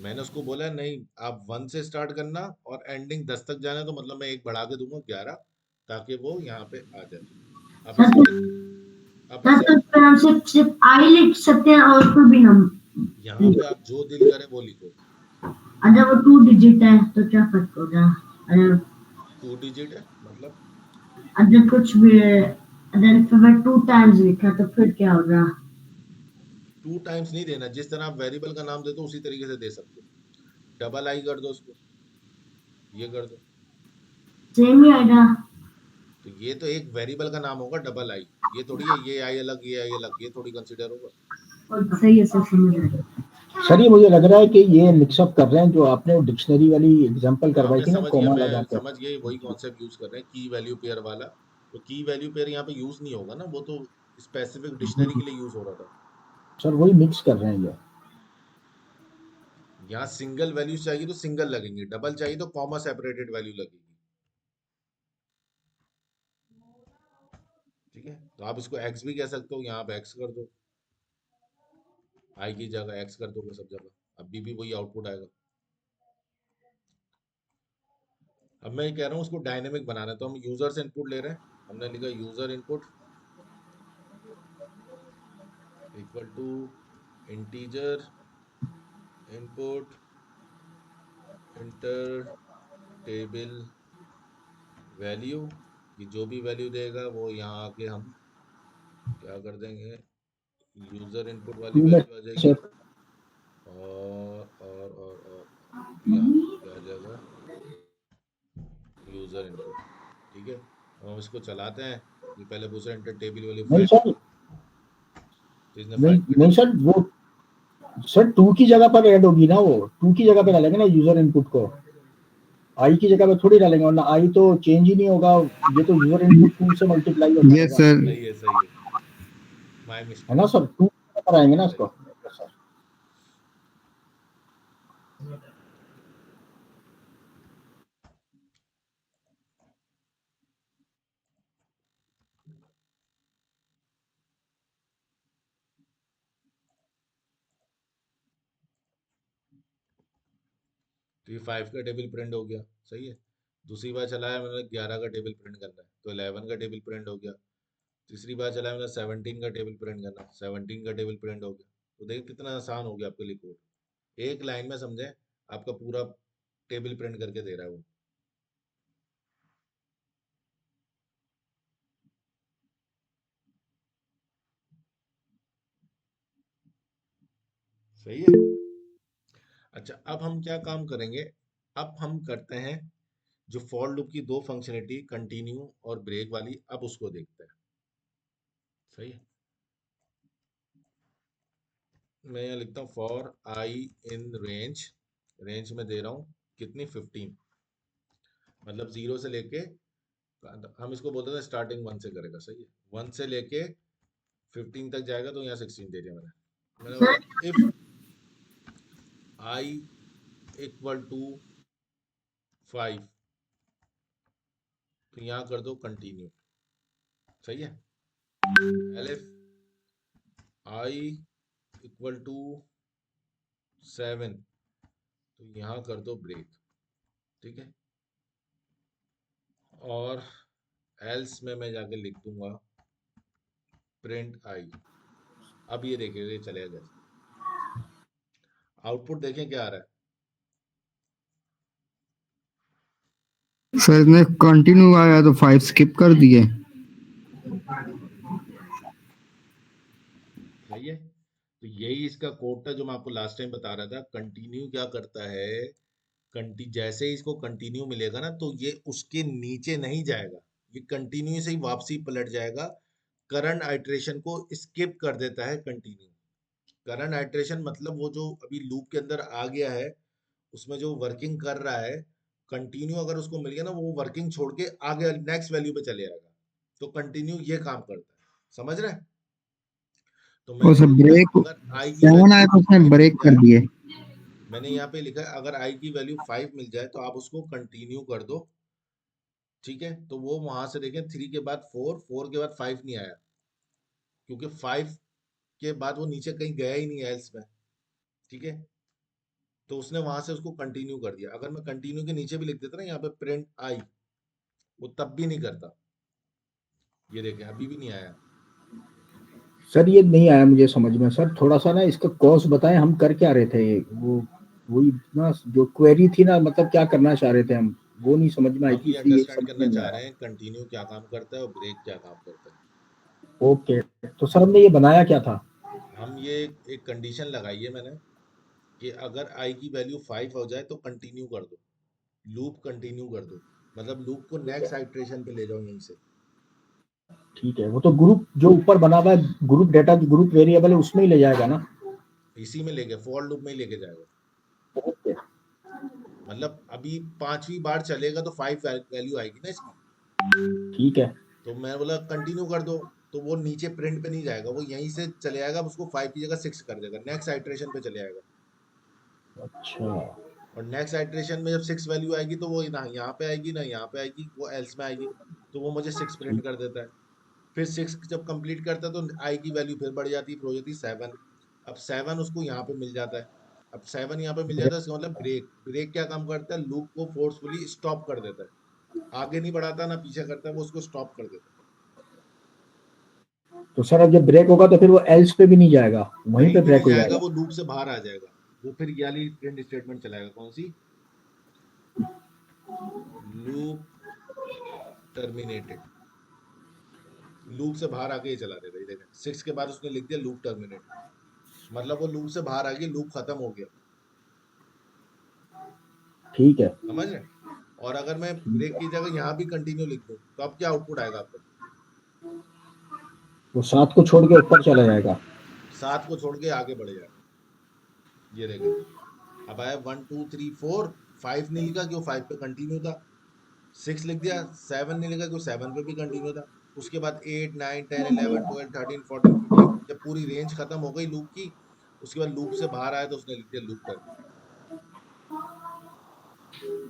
मैंने उसको बोला नहीं, आप 1 से स्टार्ट करना और एंडिंग 10 तक जाना है, तो मतलब मैं एक बढ़ा के दूंगा 11, ताकि वो यहाँ पे आ जाए। अब सर इसे अब सर इसे तो इसमें हम सिर्फ आई लिख सकते हैं और कोई भी नंबर? यहाँ पे आप जो दिल करे वो लिखो। अगर वो 2 डिजिट है तो क्या फर्क होगा? अगर 2 डिजिट है मतलब अगर कुछ भी अगर फिर मैं 2 टाइम्स लिखा तो फिर क्या होगा? 2 टाइम्स नहीं देना, जिस तरह आप वेरिएबल का नाम देते हो उसी तरीके से दे सकते हो। डबल आई कर दो उसको, ये कर दो, सेम ही आएगा। तो ये तो एक वेरिएबल का नाम होगा डबल आई। ये थोड़ी है ये आई अलग ये आई अलग, ये थोड़ी कंसिडर होगा। सही है सर, समझ आ गया। सर ये मुझे लग रहा है कि ये मिक्सअप कर रहे हैं, जो आपने डिक्शनरी वाली एग्जांपल करवाई मैं थी ना, समझ गया, कॉमा मैं लगा कर। समझ गया, वही कॉन्सेप्ट यूज कर रहे हैं की वैल्यू पेयर वाला। तो की वैल्यू पेयर यहाँ पे यूज नहीं होगा ना, वो तो स्पेसिफिक डिक्शनरी के लिए यूज हो रहा था। सर वही मिक्स कर रहे हैं ये। यहाँ सिंगल वैल्यू चाहिए तो सिंगल लगेंगे, डबल चाहिए तो कॉमा सेपरेटेड वैल्यू लगेगी। ठीक है, तो आप इसको एक्स भी कह सकते हो, यहाँ आप एक्स कर दो, आई की जगह एक्स कर दोगे सब जगह, अभी भी वही आउटपुट आएगा। अब मैं ये कह रहा हूँ उसको डायनेमिक बनाना है, तो हम यूजर से इनपुट ले रहे हैं। हमने लिखा user input equal to integer input enter table value, कि जो भी वैल्यू देगा वो यहाँ आके हम क्या कर देंगे, यूजर इनपुट वाली टू में वैल्यू आ से जाएगी, और यहाँ पे क्या आ जाएगा, यूजर इनपुट। ठीक है, अब हम इसको चलाते हैं। ये पहले पूछ रहे इंटर टेबल वाली नहीं 5, सर, तो इसने नहीं 5 का नहीं टेबल। सर, वो सर 2 की जगह पर ऐड होगी ना, वो 2 की जगह पे डालेंगे ना यूजर इनपुट को, आई की जगह पे थोड़ी डालेंगे, वरना आई तो चेंज ही नहीं होगा। ये तो यूजर इनपुट 2 से मल्टीप्लाई हो यस जाएगा, सर। सही है, सही है, माय है ना मिस्टेक। सर, 2 पर आएंगे ना सही इसको। है। सर तो ये 5 का टेबल प्रिंट हो गया, सही है। दूसरी बार चलाया मैंने 11 का टेबल प्रिंट करना है, तो 11 का टेबल प्रिंट हो गया। तीसरी बार चलाया मैंने 17 का टेबल प्रिंट करना है, 17 का टेबल प्रिंट हो गया। तो देखिए कितना आसान हो गया आपके लिए कोड, एक लाइन में समझे, आपका पूरा टेबल प्रिंट करके दे रहा है वो। सही है। अच्छा, अब हम क्या काम करेंगे, अब हम करते हैं जो फॉर लूप की दो फंक्शनलिटी कंटिन्यू और ब्रेक वाली, अब उसको देखते हैं। सही है, मैं यहाँ लिखता हूँ for I in range, range में दे रहा हूँ कितनी, 15, मतलब 0 से लेके, हम इसको बोलते हैं स्टार्टिंग 1 से करेगा, सही है, 1 से लेके 15 तक जाएगा, तो यहाँ 16 दे दिया मैंने बोला इफ आई इक्वल टू 5, तो यहाँ कर दो कंटिन्यू, सही है। एलिफ आई इक्वल टू 7, तो यहाँ कर दो ब्रेक, ठीक है। और एल्स में मैं जाके लिख दूंगा प्रिंट आई। अब ये देखिए ये चलेगा जैसे, आउटपुट देखें क्या आ रहा है। सर ने कंटिन्यू आया तो 5 स्किप कर दिए। सही है, तो यही इसका कोड था जो मैं आपको लास्ट टाइम बता रहा था। कंटिन्यू क्या करता है, जैसे ही इसको कंटिन्यू मिलेगा ना, तो ये उसके नीचे नहीं जाएगा, ये कंटिन्यू से ही वापसी पलट जाएगा, करंट आइट्रेशन को स्किप कर देता है कंटिन्यू। करंट आइट्रेशन मतलब वो जो अभी लूप के अंदर आ गया है, उसमें जो वर्किंग कर रहा है, कंटिन्यू अगर उसको मिल गया ना, वो वर्किंग छोड़ के आगे नेक्स्ट वैल्यू पे चले जाएगा। तो कंटिन्यू ये काम करता है, समझ रहे हैं। तो और मैंने सर लिखा ब्रेक अगर आई की 7 आया वैल्यू तो उसने 5 ब्रेक मिल कर जाए, दिए। मैंने यहाँ पे लिखा है अगर आई की वैल्यू 5 मिल जाए तो आप उसको कंटिन्यू कर दो, ठीक है। तो वो वहां से देखें 3 के बाद 4, 4 के बाद 5 नहीं आया, क्योंकि 5 के बाद वो नीचे कहीं गया ही नहीं एल्स में, ठीक है। तो उसने वहां से उसको कंटिन्यू कर दिया। अगर मैं कंटिन्यू के नीचे भी लिख देता ना यहाँ पे प्रिंट आई, वो तब भी नहीं करता। ये देखें अभी भी नहीं आया। सर ये नहीं आया मुझे समझ में सर, थोड़ा सा ना इसका कॉज बताएं, हम कर क्या रहे थे, वो वही ना जो क्वेरी थी ना, मतलब क्या करना चाह रहे थे हम, वो नहीं समझ में आई हम थी, ये इसलिए ये अंडरस्टैंड समझ में करना नहीं चाह आया। रहे हैं कंटिन्यू क्या काम करता है और ब्रेक क्या काम करता है। ओके, तो सर हमने ये बनाया क्या था। हम ये एक कंडीशन लगाई है मैंने, कि अगर आई की वैल्यू 5 हो जाए तो कंटिन्यू कर दो, लूप कंटिन्यू कर दो, मतलब लूप को ठीक है, नेक्स्ट आइट्रेशन पे ले जाओ यहीं से। ठीक है, वो तो ग्रुप जो ऊपर बना हुआ है, ग्रुप डेटा, ग्रुप वेरिएबल है, उसमें ही ले जाएगा ना। इसी में लेके फॉर लूप में ही लेके जाएगा। ओके, मतलब अभी 5वीं बार चलेगा तो 5 वैल्यू आएगी ना इसकी। ठीक है। तो मैं बोला कंटिन्यू कर दो, तो वो नीचे प्रिंट पे नहीं जाएगा, वो यहीं से चले आएगा, उसको 5 की जगह 6 कर देगा, नेक्स्ट आइटरेशन पे चले आएगा। अच्छा, और नेक्स्ट आइटरेशन में जब 6 वैल्यू आएगी तो वो ना यहाँ पे आएगी ना यहाँ पे आएगी, वो एल्स में आएगी, तो वो मुझे 6 प्रिंट ठीक। कर देता है। फिर 6 जब कंप्लीट करता है तो आई की वैल्यू फिर बढ़ जाती है, फिर हो जाती है 7। अब 7 उसको यहाँ पे मिल जाता है। अब 7 यहाँ पे मिल जाता है, इसका मतलब ब्रेक। ब्रेक क्या काम करता है, लूप को फोर्सफुली स्टॉप कर देता है, आगे नहीं बढ़ाता ना पीछे करता है, वो उसको स्टॉप कर देता है। तो सर अब जब ब्रेक होगा तो फिर वो एल्स पे भी नहीं जाएगा, वहीं कहीं पे भी ब्रेक नहीं हो जाएगा, जाएगा। वो लूप से बाहर आ जाएगा। वो फिर ये वाली प्रिंट स्टेटमेंट चलाएगा, कौन सी, लूप टर्मिनेटेड। लूप से बाहर आके ये चला देगा। ये देखें 6 के बाद उसने लिख दिया लूप टर्मिनेटेड, मतलब वो लूप से बाहर आ गई, लूप खत्म हो गया। ठीक है। समझ रहे हैं? और अगर मैं ठीक ब्रेक है, की जगह यहाँ भी कंटिन्यू लिख दूं तो अब क्या आउटपुट आएगा आपको, वो 7 को छोड़ के ऊपर चला जाएगा। 7 को छोड़ के आगे बढ़ जाएगा। ये देखें, अब आया 1 2 3 4, 5 नहीं लिखा क्यों, 5 पे कंटिन्यू था। 6 लिख दिया, 7 नहीं लिखा क्यों, 7 पे भी कंटिन्यू था। उसके बाद 8 9 10 11 12 13 14 15, जब पूरी रेंज खत्म हो गई लूप की, उसके बाद लूप से बाहर आया तो उसने लिख दिया लूप टर्मिनेटेड।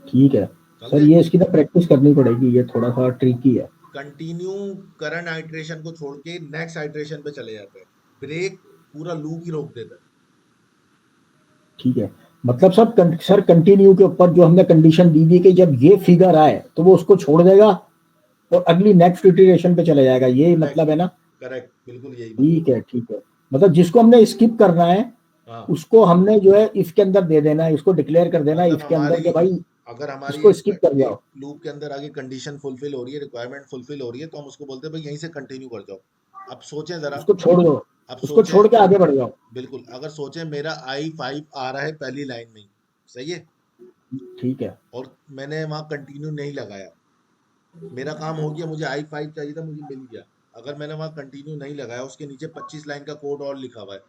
ठीक है सर, समझे? ये इसकी ना प्रैक्टिस करनी पड़ेगी, ये थोड़ा सा ट्रिकी है। कंटिन्यू करंट आइट्रेशन को छोड़ के नेक्स्ट आइट्रेशन पे चले जाते हैं। ब्रेक पूरा लूप ही रोक देता है। ठीक है, मतलब सब सर कंटिन्यू के ऊपर जो हमने कंडीशन दी थी कि जब ये फिगर आए तो वो उसको छोड़ देगा और अगली नेक्स्ट इटरेशन पे चला जाएगा, ये करेक्ट, मतलब है ना। करेक्ट, बिल्कुल यही मतलब। ठीक है, ठीक है, मतलब जिसको हमने स्किप करना है हाँ, उसको हमने जो है इसके अंदर दे देना है, इसको डिक्लेयर कर देना है मतलब इसके अंदर हमारी, कि भाई अगर हमारी इसको इस स्किप कर जाओ। लूप के अंदर आगे कंडीशन फुलफिल हो रही है, रिक्वायरमेंट फुलफिल हो रही है, तो हम उसको बोलते हैं भाई यहीं से कंटिन्यू कर जाओ। अब सोचें जरा, उसको छोड़ दो, अब उसको सोचें, छोड़ के आगे बढ़ जाओ। बिल्कुल, अगर सोचें मेरा I5 आ रहा है पहली लाइन में ही, सही है, ठीक है। और मैंने वहां कंटिन्यू नहीं लगाया, मेरा काम हो गया, मुझे I5 चाहिए था, मुझे मिल गया। अगर मैंने वहां कंटिन्यू नहीं लगाया, उसके नीचे 25 लाइन का कोड और लिखा हुआ है,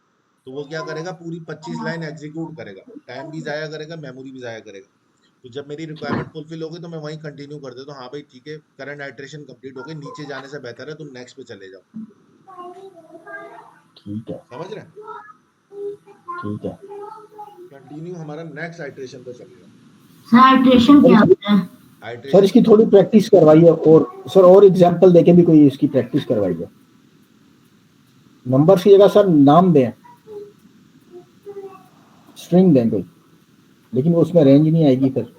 तो वो क्या करेगा, पूरी 25 लाइन एग्जीक्यूट करेगा, टाइम भी जाया करेगा, मेमोरी भी जाया करेगा। तो जब मेरी रिक्वायरमेंट फुलफिल हो गई तो मैं वहीं कंटिन्यू कर देता हूँ, हाँ भाई ठीक है, करंट आइट्रेशन कंप्लीट हो गई, नीचे जाने से बेहतर है तुम नेक्स्ट पे चले जाओ। ठीक है। समझ रहे हैं? ठीक है कंटिन्यू हमारा नेक्स्ट आइट्रेशन पे चलेगा। हाइड्रेशन सर, क्या होता है? सर आइट्रेशन इसकी थोड़ी प्रैक्टिस करवाइए, और सर और एग्जांपल देके भी कोई इसकी प्रैक्टिस करवाइए। नंबर की जगह सर नाम दें, स्ट्रिंग दें कोई, लेकिन वो उसमें रेंज नहीं आएगी फिर।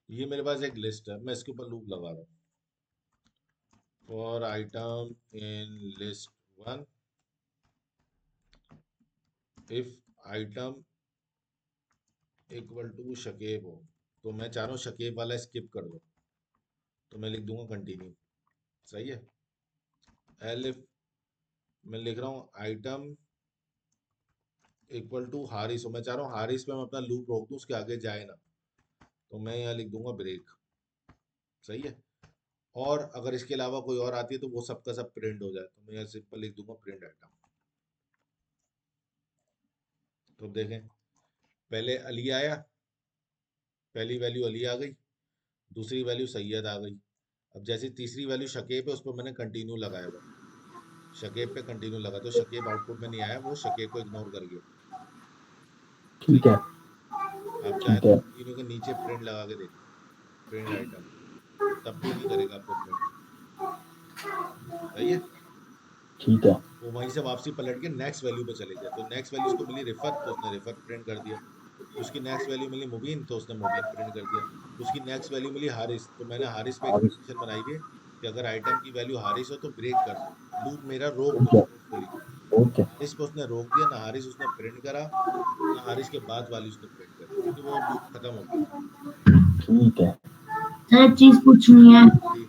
ये मेरे पास एक लिस्ट है, मैं इसके ऊपर लूप लगा रहा हूँ। For item in list 1 if item equal to Shakeb हो, तो मैं चाह रहा हूँ शकेब वाला स्किप कर दो, तो मैं लिख दूंगा कंटिन्यू। सही है। एल इफ मैं लिख रहा हूँ आइटम इक्वल टू हारिस हो, मैं चाह रहा हूँ हारिस पे मैं अपना लूप रोक दूँ, उसके आगे जाए ना, तो मैं यहाँ लिख दूंगा ब्रेक। सही है। और अगर इसके अलावा कोई और आती है तो वो सबका सब प्रिंट हो जाए, तो मैं यहाँ सिंपल लिख दूंगा प्रिंट आइटम। तो देखें, पहले अली आया, पहली वैल्यू अली आ गई, दूसरी वैल्यू सैयद आ गई। अब जैसे तीसरी वैल्यू शकेब है, उस पर मैंने कंटिन्यू लगाया हुआ, शकेब पे कंटिन्यू लगा, तो शकेब आउटपुट में नहीं आया, वो शकेब को इग्नोर कर गया। ठीक सही है। है। आप चाहे ठीक तो है। कंटिन्यू के नीचे प्रिंट लगा के देखें, प्रिंट आइटम, तब भी नहीं करेगा आपको प्रिंट। सही है। ठीक है। वो वहीं से वापसी पलट के नेक्स्ट वैल्यू पे चले गया, तो नेक्स्ट वैल्यू उसको मिली रिफर, तो उसने रिफर प्रिंट कर दिया। उसकी नेक्स्ट वैल्यू मिली मुबीन, तो उसने मुबीन प्रिंट कर दिया। उसकी नेक्स्ट वैल्यू मिली हारिस, तो मैंने हारिस पे एक आगे। कंडीशन बनाई हुई है कि अगर आइटम की वैल्यू हारिस हो तो ब्रेक कर दो, लूप मेरा रोक दो ठीक है। फोर्सफुली। ओके हारिस को उसने रोक दिया, ना हारिस उसने प्रिंट करा, ना हारिस के बाद वाली उसने प्रिंट करी, क्योंकि वो लूप खत्म हो गया। ठीक है सर एक चीज पूछनी है, जी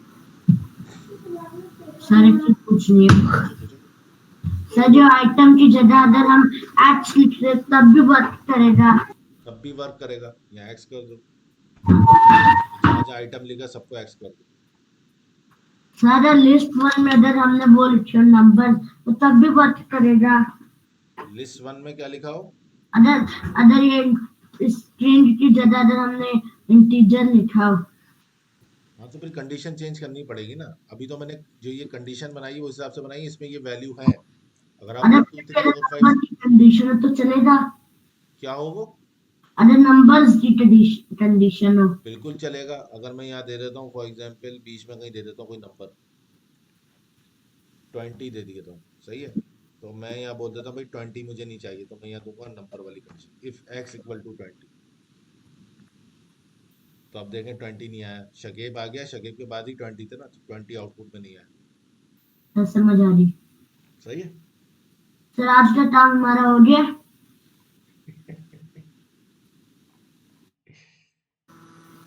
सर एक चीज पूछनी है। पूछो पूछो। सर जो आइटम की जगह अगर हम एक्स लिख रहे तब भी वर्क करेगा? तब भी वर्क करेगा, यहाँ एक्स कर दो, जहाँ जहाँ आइटम लिखा सबको एक्स कर दो। सर लिस्ट वन में अगर हमने वो लिखे नंबर तो तब भी वर्क करेगा? लिस्ट वन में क्या लिखा हो? अगर अगर ये स्ट्रिंग की जगह अगर हमने इंटीजर लिखा हो? हाँ तो फिर कंडीशन चेंज करनी पड़ेगी ना। अभी तो मैंने जो ये कंडीशन बनाई है उस हिसाब से बनाई है, इसमें ये वैल्यू है। अगर आप अगर 1 2 3 4 5 नंबर की कंडीशन हो तो चलेगा? क्या हो वो? अगर नंबर्स की कंडीशन हो? बिल्कुल चलेगा। अगर मैं यहाँ दे देता हूँ फॉर एग्जांपल, बीच में कहीं दे देता हूँ कोई नंबर 20 दे दिया तो सही है, तो मैं यहाँ बोल देता हूँ भाई 20 मुझे नहीं चाहिए, तो मैं यहाँ दूंगा नंबर वाली condition, if x equal to 20। तो अब देखें 20 नहीं आया, शगेब आ गया, शगेब के बाद ही 20 थे ना, तो 20 आउटपुट में नहीं आया। सर समझ आ रही। सही है। सर आज का काम हमारा हो गया।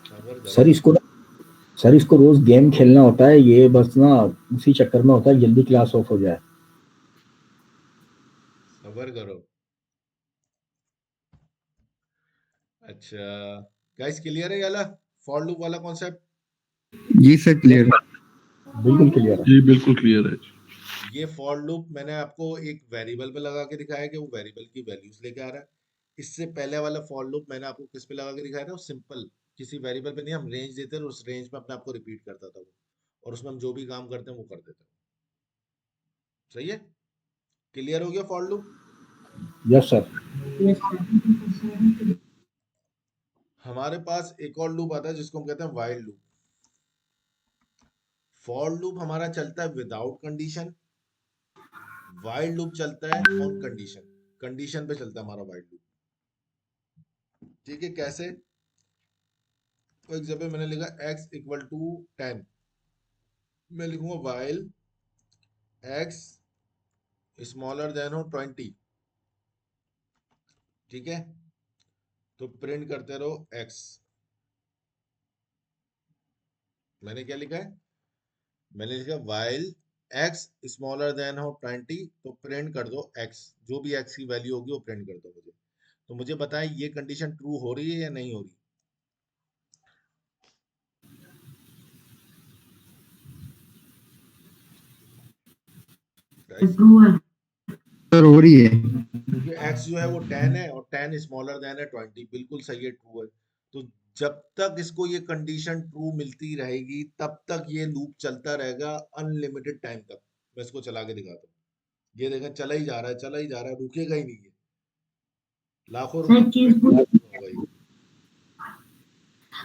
सबर करो। सर इसको रोज गेम खेलना होता है, ये बस ना उसी चक्कर में होता है जल्दी क्लास ऑफ हो जाए। सबर करो। अच्छा गाइस, क्लियर है ये वाला फॉर लूप वाला कॉन्सेप्ट? जी सर क्लियर। बिल्कुल क्लियर है। जी बिल्कुल क्लियर है। ये फॉर लूप मैंने आपको एक वेरिएबल पे लगा के दिखाया कि वो वेरिएबल की वैल्यूज लेके आ रहा है। इससे पहले वाला फॉर लूप मैंने आपको किस पे लगा के दिखाया था? वो सिंपल किसी वेरिएबल पे नहीं, हम रेंज देते हैं और उस रेंज में अपने आप को रिपीट करता था वो, और उसमें हम जो भी काम करते हैं वो कर देते हैं। सही है? क्लियर हो गया फॉर लूप? Yes sir. हमारे पास एक और लूप आता है जिसको हम कहते हैं व्हाइल लूप। फॉर लूप हमारा चलता है विदाउट कंडीशन, व्हाइल लूप चलता है ऑन कंडीशन। कंडीशन पे चलता है हमारा व्हाइल लूप। ठीक है, कैसे? फॉर एग्जाम्पल मैंने लिखा x इक्वल टू 10, मैं लिखूंगा व्हाइल x स्मॉलर देन हो 20। ठीक है, तो प्रिंट करते रहो x। मैंने क्या लिखा है? मैंने लिखा व्हाइल x स्मॉलर देन हो 20, तो प्रिंट कर दो x, जो भी x की वैल्यू होगी वो प्रिंट कर दो मुझे। तो मुझे बताएं ये कंडीशन ट्रू हो रही है या नहीं हो रही? Guys, ट्रू है। सर हो रही है। क्योंकि x जो है वो 10 है और 10 स्मॉलर देन है 20, बिल्कुल सही है, ट्रू है। तो जब तक इसको ये कंडीशन ट्रू मिलती रहेगी तब तक ये लूप चलता रहेगा अनलिमिटेड टाइम तक। मैं इसको चला के दिखाता हूँ, ये देखें चला ही जा रहा है, चला ही जा रहा है, रुकेगा ही नहीं है। लाखों सर रुपए एक चीज होगा ये।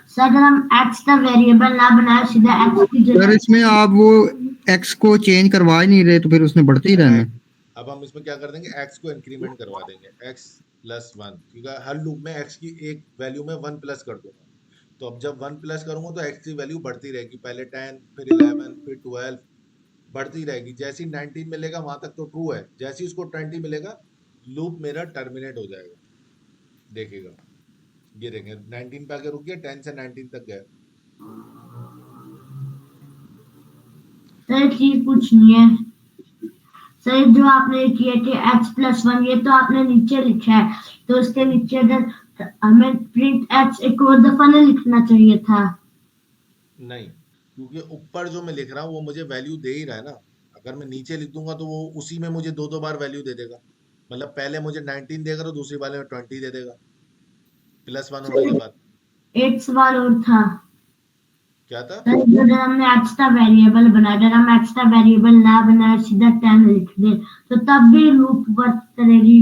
सर अगर हम एक्स का वेरिएबल ना बनाए, सीधा एक्स की सर जगह इसमें आप वो एक्स को चेंज करवा ही नहीं रहे तो फिर उसने बढ़ते ही रहना। अब हम इसमें क्या कर देंगे, x को इंक्रीमेंट करवा देंगे, x प्लस 1, क्योंकि हर लूप में x की एक वैल्यू में 1 प्लस कर दूंगा। तो अब जब 1 प्लस करूंगा तो x की वैल्यू बढ़ती रहेगी, पहले 10 फिर 11 फिर 12 बढ़ती रहेगी। जैसे ही 19 मिलेगा वहां तक तो ट्रू है, जैसे ही उसको 20 मिलेगा लूप मेरा टर्मिनेट हो जाएगा। देखिएगा, ये देखेंगे 19 पे आके रुक गया, 10 से 19 तक गया। सर एक चीज पूछनी है। सर जो आपने किया कि x प्लस 1, ये तो आपने नीचे लिखा है, तो उसके नीचे अगर हमें प्रिंट x एक और दफा नहीं लिखना चाहिए था? नहीं, क्योंकि ऊपर जो मैं लिख रहा हूँ वो मुझे वैल्यू दे ही रहा है ना। अगर मैं नीचे लिख दूंगा तो वो उसी में मुझे दो दो बार वैल्यू दे देगा। मतलब पहले मुझे 19 देगा तो दूसरी वाले में 20 दे देगा, प्लस 1 होने के बाद। एक सवाल और था। क्या था? सर अगर हमने x का वेरिएबल बनाया, अगर हम x का वेरिएबल ना बनाए सीधा 10 लिख दे तो तब भी लूप वर्क करेगी?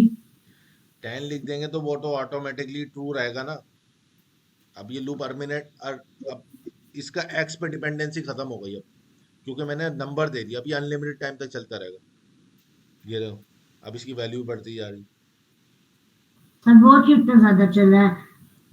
10 लिख देंगे तो वो तो ऑटोमेटिकली ट्रू रहेगा ना। अब ये लूप अब इसका एक्स पे डिपेंडेंसी खत्म हो गई अब, क्योंकि मैंने नंबर दे दिया। अब ये अनलिमिटेड टाइम तक चलता रहेगा। ये देखो, अब इसकी वैल्यू बढ़ती जा रही। सर वो क्यों इतना ज्यादा चल रहा है?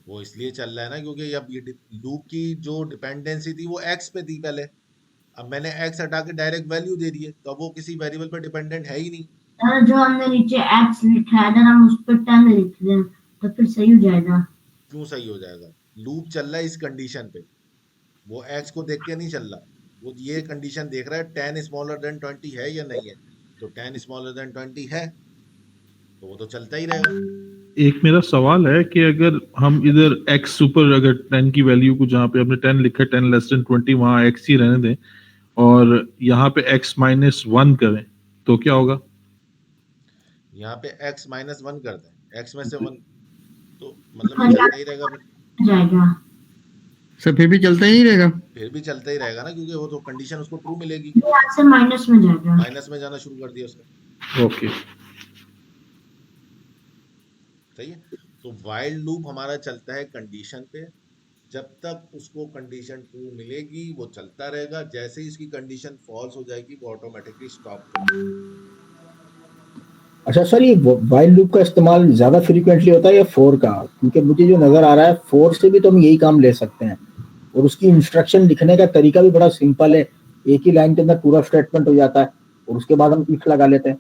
वो इसलिए चल रहा है ना क्योंकि अब ये लूप की जो डिपेंडेंसी थी वो एक्स पे थी पहले। अब मैंने एक्स हटा के डायरेक्ट वैल्यू दे दी है, तो अब वो किसी वेरिएबल पे डिपेंडेंट है ही नहीं। सर जो हमने नीचे एक्स लिखा है अगर हम उस पर 10 लिख दें तो फिर सही हो जाएगा। क्यों सही हो जाएगा? लूप चल रहा है इस कंडीशन पे, वो एक्स को देख के नहीं चल रहा, वो ये कंडीशन देख रहा है 10 स्मॉलर देन 20 है या नहीं है, तो 10 स्मॉलर देन 20 है तो वो तो चलता ही रहेगा। एक मेरा सवाल है कि अगर हम इधर x ऊपर अगर 10 की वैल्यू को जहाँ पे हमने 10 लिखा है 10 लेस देन 20 वहां x ही रहने दें और यहाँ पे x माइनस 1 करें तो क्या होगा? यहाँ पे x माइनस 1 कर दें, x में से 1, तो मतलब हाँ ये यार चलता ही रहेगा फिर। जाएगा। सर फिर भी चलता ही नहीं रहेगा। फिर भी चलता ही रहेगा ना, क्योंकि वो तो कंडीशन उसको ट्रू मिलेगी। ये यहाँ से माइनस में जाएगा। माइनस में जाना शुरू कर दिया उसने। ओके सही है। तो वाइल लूप हमारा चलता है कंडीशन पे, जब तक उसको कंडीशन ट्रू मिलेगी वो चलता रहेगा, जैसे ही इसकी कंडीशन फॉल्स हो जाएगी वो ऑटोमेटिकली स्टॉप कर देगा। अच्छा सर, ये वाइल लूप का इस्तेमाल ज्यादा फ्रीक्वेंटली होता है या फोर का? क्योंकि मुझे जो नजर आ रहा है फोर से भी तो हम यही काम ले सकते हैं और उसकी इंस्ट्रक्शन लिखने का तरीका भी बड़ा सिंपल है, एक ही लाइन के अंदर पूरा स्टेटमेंट हो जाता है और उसके बाद हम इफ लगा लेते हैं,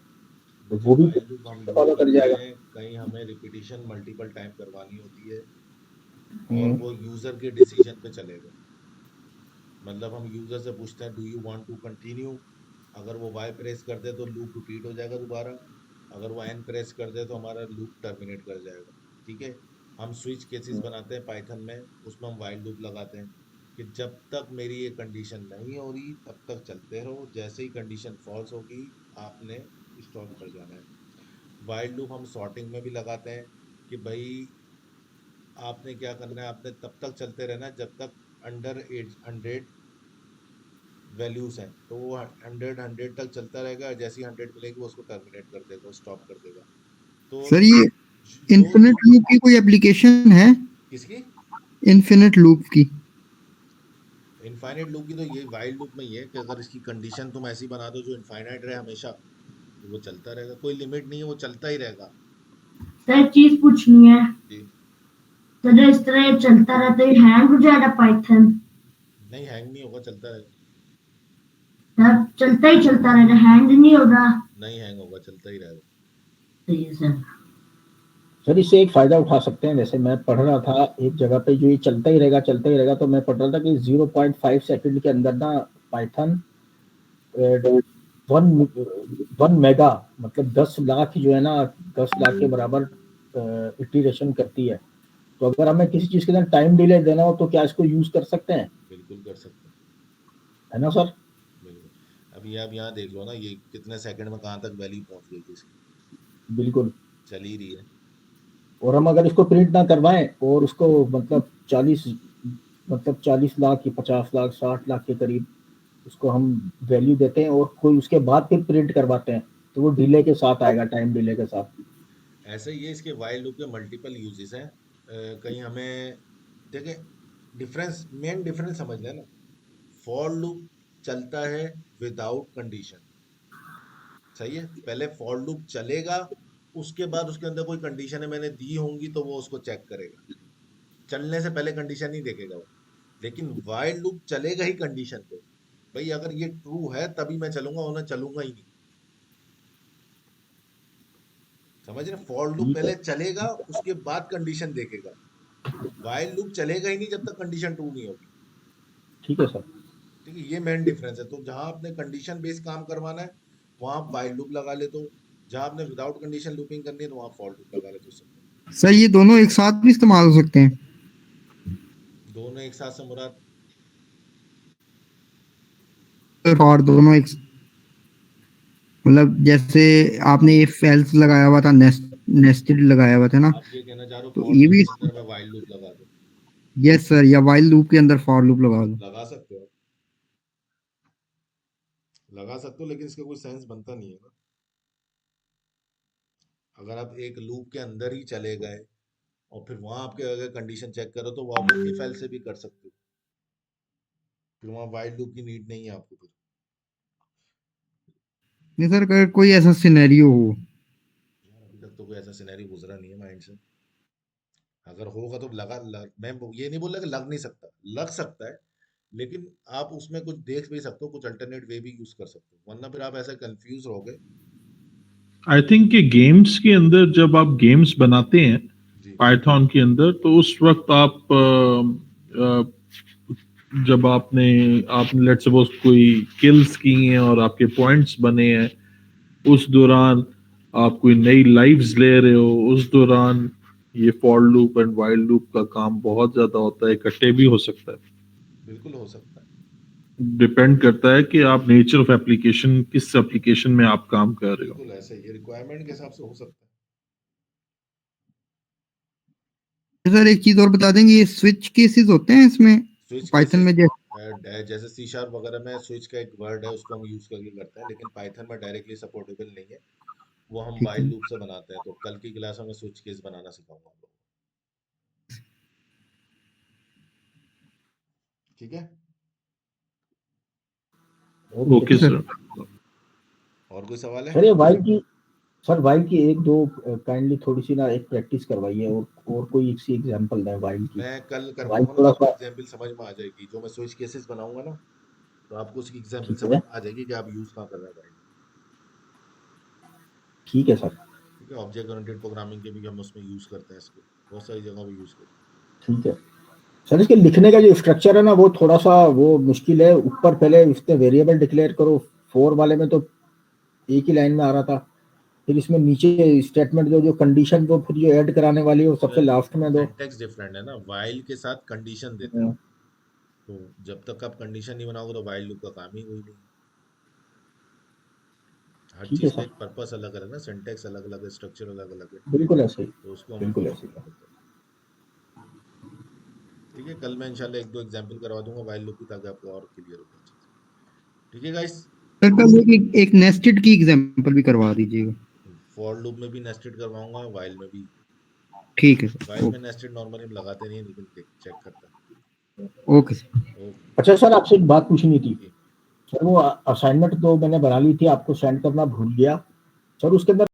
तो देखिए वो भी वाइल लूप हम यूज फॉलो कर करते जाएगा। हैं, कहीं हमें रिपीटिशन मल्टीपल टाइम करवानी होती है और हम्म, वो यूजर के डिसीजन पे चलेगा। मतलब हम यूजर से पूछते हैं do you want to continue, अगर वो वाई प्रेस कर दे तो लूप रिपीट हो जाएगा दोबारा, अगर वो एन प्रेस कर दे तो हमारा लूप टर्मिनेट कर जाएगा। ठीक है। हम स्विच केसेस बनाते हैं पाइथन में, उसमें हम वाइल लूप लगाते हैं कि जब तक मेरी ये कंडीशन नहीं हो रही तब तक चलते रहो, जैसे ही कंडीशन फॉल्स होगी आपने स्टॉप कर जाना है। वाइल लूप हम सॉर्टिंग में भी लगाते हैं कि भाई आपने क्या करना है, आपने तब तक चलते रहना है जब तक अंडर 100 वैल्यूज हैं, तो वो 100 तक चलता रहेगा, जैसे ही 100 मिलेगी वो उसको टर्मिनेट कर देगा, स्टॉप कर देगा। तो सर ये जो इन्फिनिट लूप की कोई एप्लीकेशन है? किसकी? इन्फिनिट लूप की? इनफाइनाइट लूप की तो ये वाइल लूप में ही है कि अगर इसकी कंडीशन तुम ऐसी बना दो जो इनफाइनाइट रहे हमेशा, तो वो चलता रहेगा, कोई लिमिट नहीं है, वो चलता ही रहेगा। सर एक चीज पूछनी है, जी। सर जो इस तरह ये चलता रहता है हैंग हो जाएगा पाइथन? नहीं, हैंग नहीं होगा, चलता रहेगा। सर चलता रहेगा, हैंग नहीं होगा? नहीं हैंग होगा, चलता ही रहेगा। सही है सर। सर इससे एक फायदा उठा सकते हैं, जैसे मैं पढ़ रहा था एक जगह पे जो ये चलता ही रहेगा, तो मैं पढ़ रहा था कि 0.5 सेकंड के अंदर ना पाइथन 1 मेगा मतलब 10 लाख जो है ना, 10 लाख के बराबर इटरेशन करती है। तो अगर हमें किसी चीज के अंदर टाइम डिले देना हो तो क्या इसको यूज कर सकते हैं? बिल्कुल कर सकते हैं। है ना सर? बिल्कुल। अभी आप यहाँ देख लो ना, ये कितने सेकंड में कहाँ तक वैल्यू पहुंच गई थी इसकी, बिल्कुल। चल ही रही है। और हम अगर इसको प्रिंट ना करवाएं और उसको मतलब 40 लाख या 50 लाख 60 लाख के करीब उसको हम वैल्यू देते हैं और कोई उसके बाद फिर प्रिंट करवाते हैं, तो वो डिले के साथ आएगा, टाइम डिले के साथ। ऐसे ही है, इसके वाइल लूप के मल्टीपल यूजेस हैं। कहीं हमें देखें, डिफरेंस, मेन डिफरेंस समझ लें ना। फॉर लूप चलता है विदाउट कंडीशन, सही है। पहले फॉर लूप चलेगा, उसके बाद उसके अंदर कोई कंडीशन है मैंने दी होंगी तो वो उसको चेक करेगा, चलने से पहले कंडीशन नहीं देखेगा वो। लेकिन वाइल लूप चलेगा ही कंडीशन पे, भाई अगर ये ट्रू है तभी मैं चलूंगा, वरना चलूंगा ही नहीं। समझ रहे? फॉर लूप ठीक है। पहले चलेगा, उसके बाद कंडीशन देखेगा। वाइल लूप चलेगा ही नहीं जब तक कंडीशन ट्रू नहीं होगी। ठीक है सर। ठीक है, ये मेन डिफरेंस है। तो जहां आपने कंडीशन बेस्ड काम करवाना है वहां आप वाइल लूप लगा लेते हो, जहां आपने विदाउट कंडीशन लूपिंग करनी है तो वहां फॉर लूप लगा लेते हो। सर ये दोनों एक साथ भी इस्तेमाल हो सकते हैं? दोनों एक साथ से मुराद? और दोनों एक मतलब जैसे आपने ये फेल्स लगाया हुआ था, नेस्टेड लगाया हुआ था ना, आप ये कहना चाह रहे हो तो फॉर ये लूप भी? के अंदर मैं वाइल लूप लगा दूं? यस सर, या वाइल लूप के अंदर फॉर लूप लगा दो? लगा सकते हो, लगा सकते हो, लेकिन इसका कोई सेंस बनता नहीं है ना। अगर आप एक लूप के अंदर ही चले गए और फिर वहां आपके अगर कंडीशन चेक करो तो वो आप इफ एल्स से भी कर सकते हो, फिर वहां वाइल लूप की नीड नहीं है आपको फिर। नहीं सर, अगर कोई ऐसा सिनेरियो हो। यार अभी तक तो कोई ऐसा सिनेरियो गुजरा नहीं है माइंड से। अगर होगा तो मैं ये नहीं बोल रहा कि लग नहीं सकता, लग सकता है, लेकिन आप उसमें कुछ देख भी सकते हो, कुछ अल्टरनेट वे भी यूज कर सकते हो, वरना फिर आप ऐसे कंफ्यूज रहोगे आई थिंक कि गेम्स के अंदर जब आप गेम्स बनाते हैं जी पाइथन के अंदर, तो उस वक्त आप जब आपने आपने लेट्स सपोज कोई किल्स की हैं और आपके पॉइंट्स बने हैं, उस दौरान आप कोई नई लाइव्स ले रहे हो, उस दौरान ये for loop and while loop का काम बहुत ज्यादा होता है, इकट्ठे भी हो सकता है। बिल्कुल हो सकता है। डिपेंड करता है कि आप नेचर ऑफ एप्लीकेशन, किस एप्लीकेशन में आप काम कर रहे हो। बिल्कुल ऐसे ही रिक्वायरमेंट के हिसाब से हो सकता है। सर एक चीज और बता देंगे, ये स्विच केसेस होते हैं इसमें स्विच पाइथन केसेस में जैसे? जैसे सी शार्प वगैरह में स्विच का एक वर्ड है, उसको हम यूज करके करते हैं, लेकिन पाइथन में डायरेक्टली सपोर्टेबल नहीं है। वो हम ठीक वाइल है। लूप से बनाते हैं, तो कल की क्लास में स्विच केस बनाना सिखाऊंगा आप लोगों को। ठीक है, ओके ओके सर। और कोई सवाल है? सर, ये वाइल की एक दो काइंडली थोड़ी सी ना एक प्रैक्टिस करवाइए, और कोई एक सी एग्जांपल दें वाइल की। मैं कल वाइल करवाऊंगा ना, तो थोड़ा आपको सा एग्जाम्पल समझ में आ जाएगी। जो मैं स्विच केसेस बनाऊंगा ना, तो आपको उसकी एग्जाम्पल ठीक समझ है, में आ जाएगी कि आप यूज कहाँ कर रहे हैं वाइल। ठीक है सर, ठीक है, ऑब्जेक्ट ओरिएंटेड प्रोग्रामिंग के भी हम उसमें यूज करते हैं इसको, बहुत सारी जगह पे यूज करते ठीक है सर। इसके लिखने का जो स्ट्रक्चर है ना, वो थोड़ा सा वो मुश्किल है। ऊपर पहले इसमें वेरिएबल डिक्लेयर करो, फोर वाले में तो एक ही लाइन में आ रहा था। फिर इसमें नीचे स्टेटमेंट दो, जो कंडीशन दो, फिर जो ऐड कराने वाली है वो सबसे हैं। लास्ट में दो। सिंटेक्स डिफरेंट है ना, वाइल के साथ कंडीशन देते हैं। तो जब तक आप कंडीशन नहीं बनाओगे तो वाइल लूप का काम ही कोई नहीं है। हर ठीक है चीज का सर, एक पर्पस अलग अलग है ना, सिंटेक्स अलग अलग है, स्ट्रक्चर अलग अलग है, बिल्कुल ऐसे ही, तो उसको हम बिल्कुल फॉलो ऐसे करना ही। पड़ता है। ठीक है, कल मैं इंशाल्लाह एक दो एग्जांपल करवा दूंगा वाइल लूप की, ताकि आपको और क्लियर हो जाए चीज़। ठीक है गाइस। सर कल एक नेस्टेड की एग्जांपल भी करवा दीजिएगा। फॉर लूप में भी नेस्टेड करवाऊंगा, वाइल में भी। ठीक है सर, वाइल में ओके। नेस्टेड नॉर्मली हम लगाते नहीं है, लेकिन देख चेक करता ओके सर। है। ओके अच्छा सर, आपसे एक बात पूछनी थी। जी। सर वो असाइनमेंट तो मैंने बना ली थी, आपको सेंड करना भूल गया। सर उसके अंदर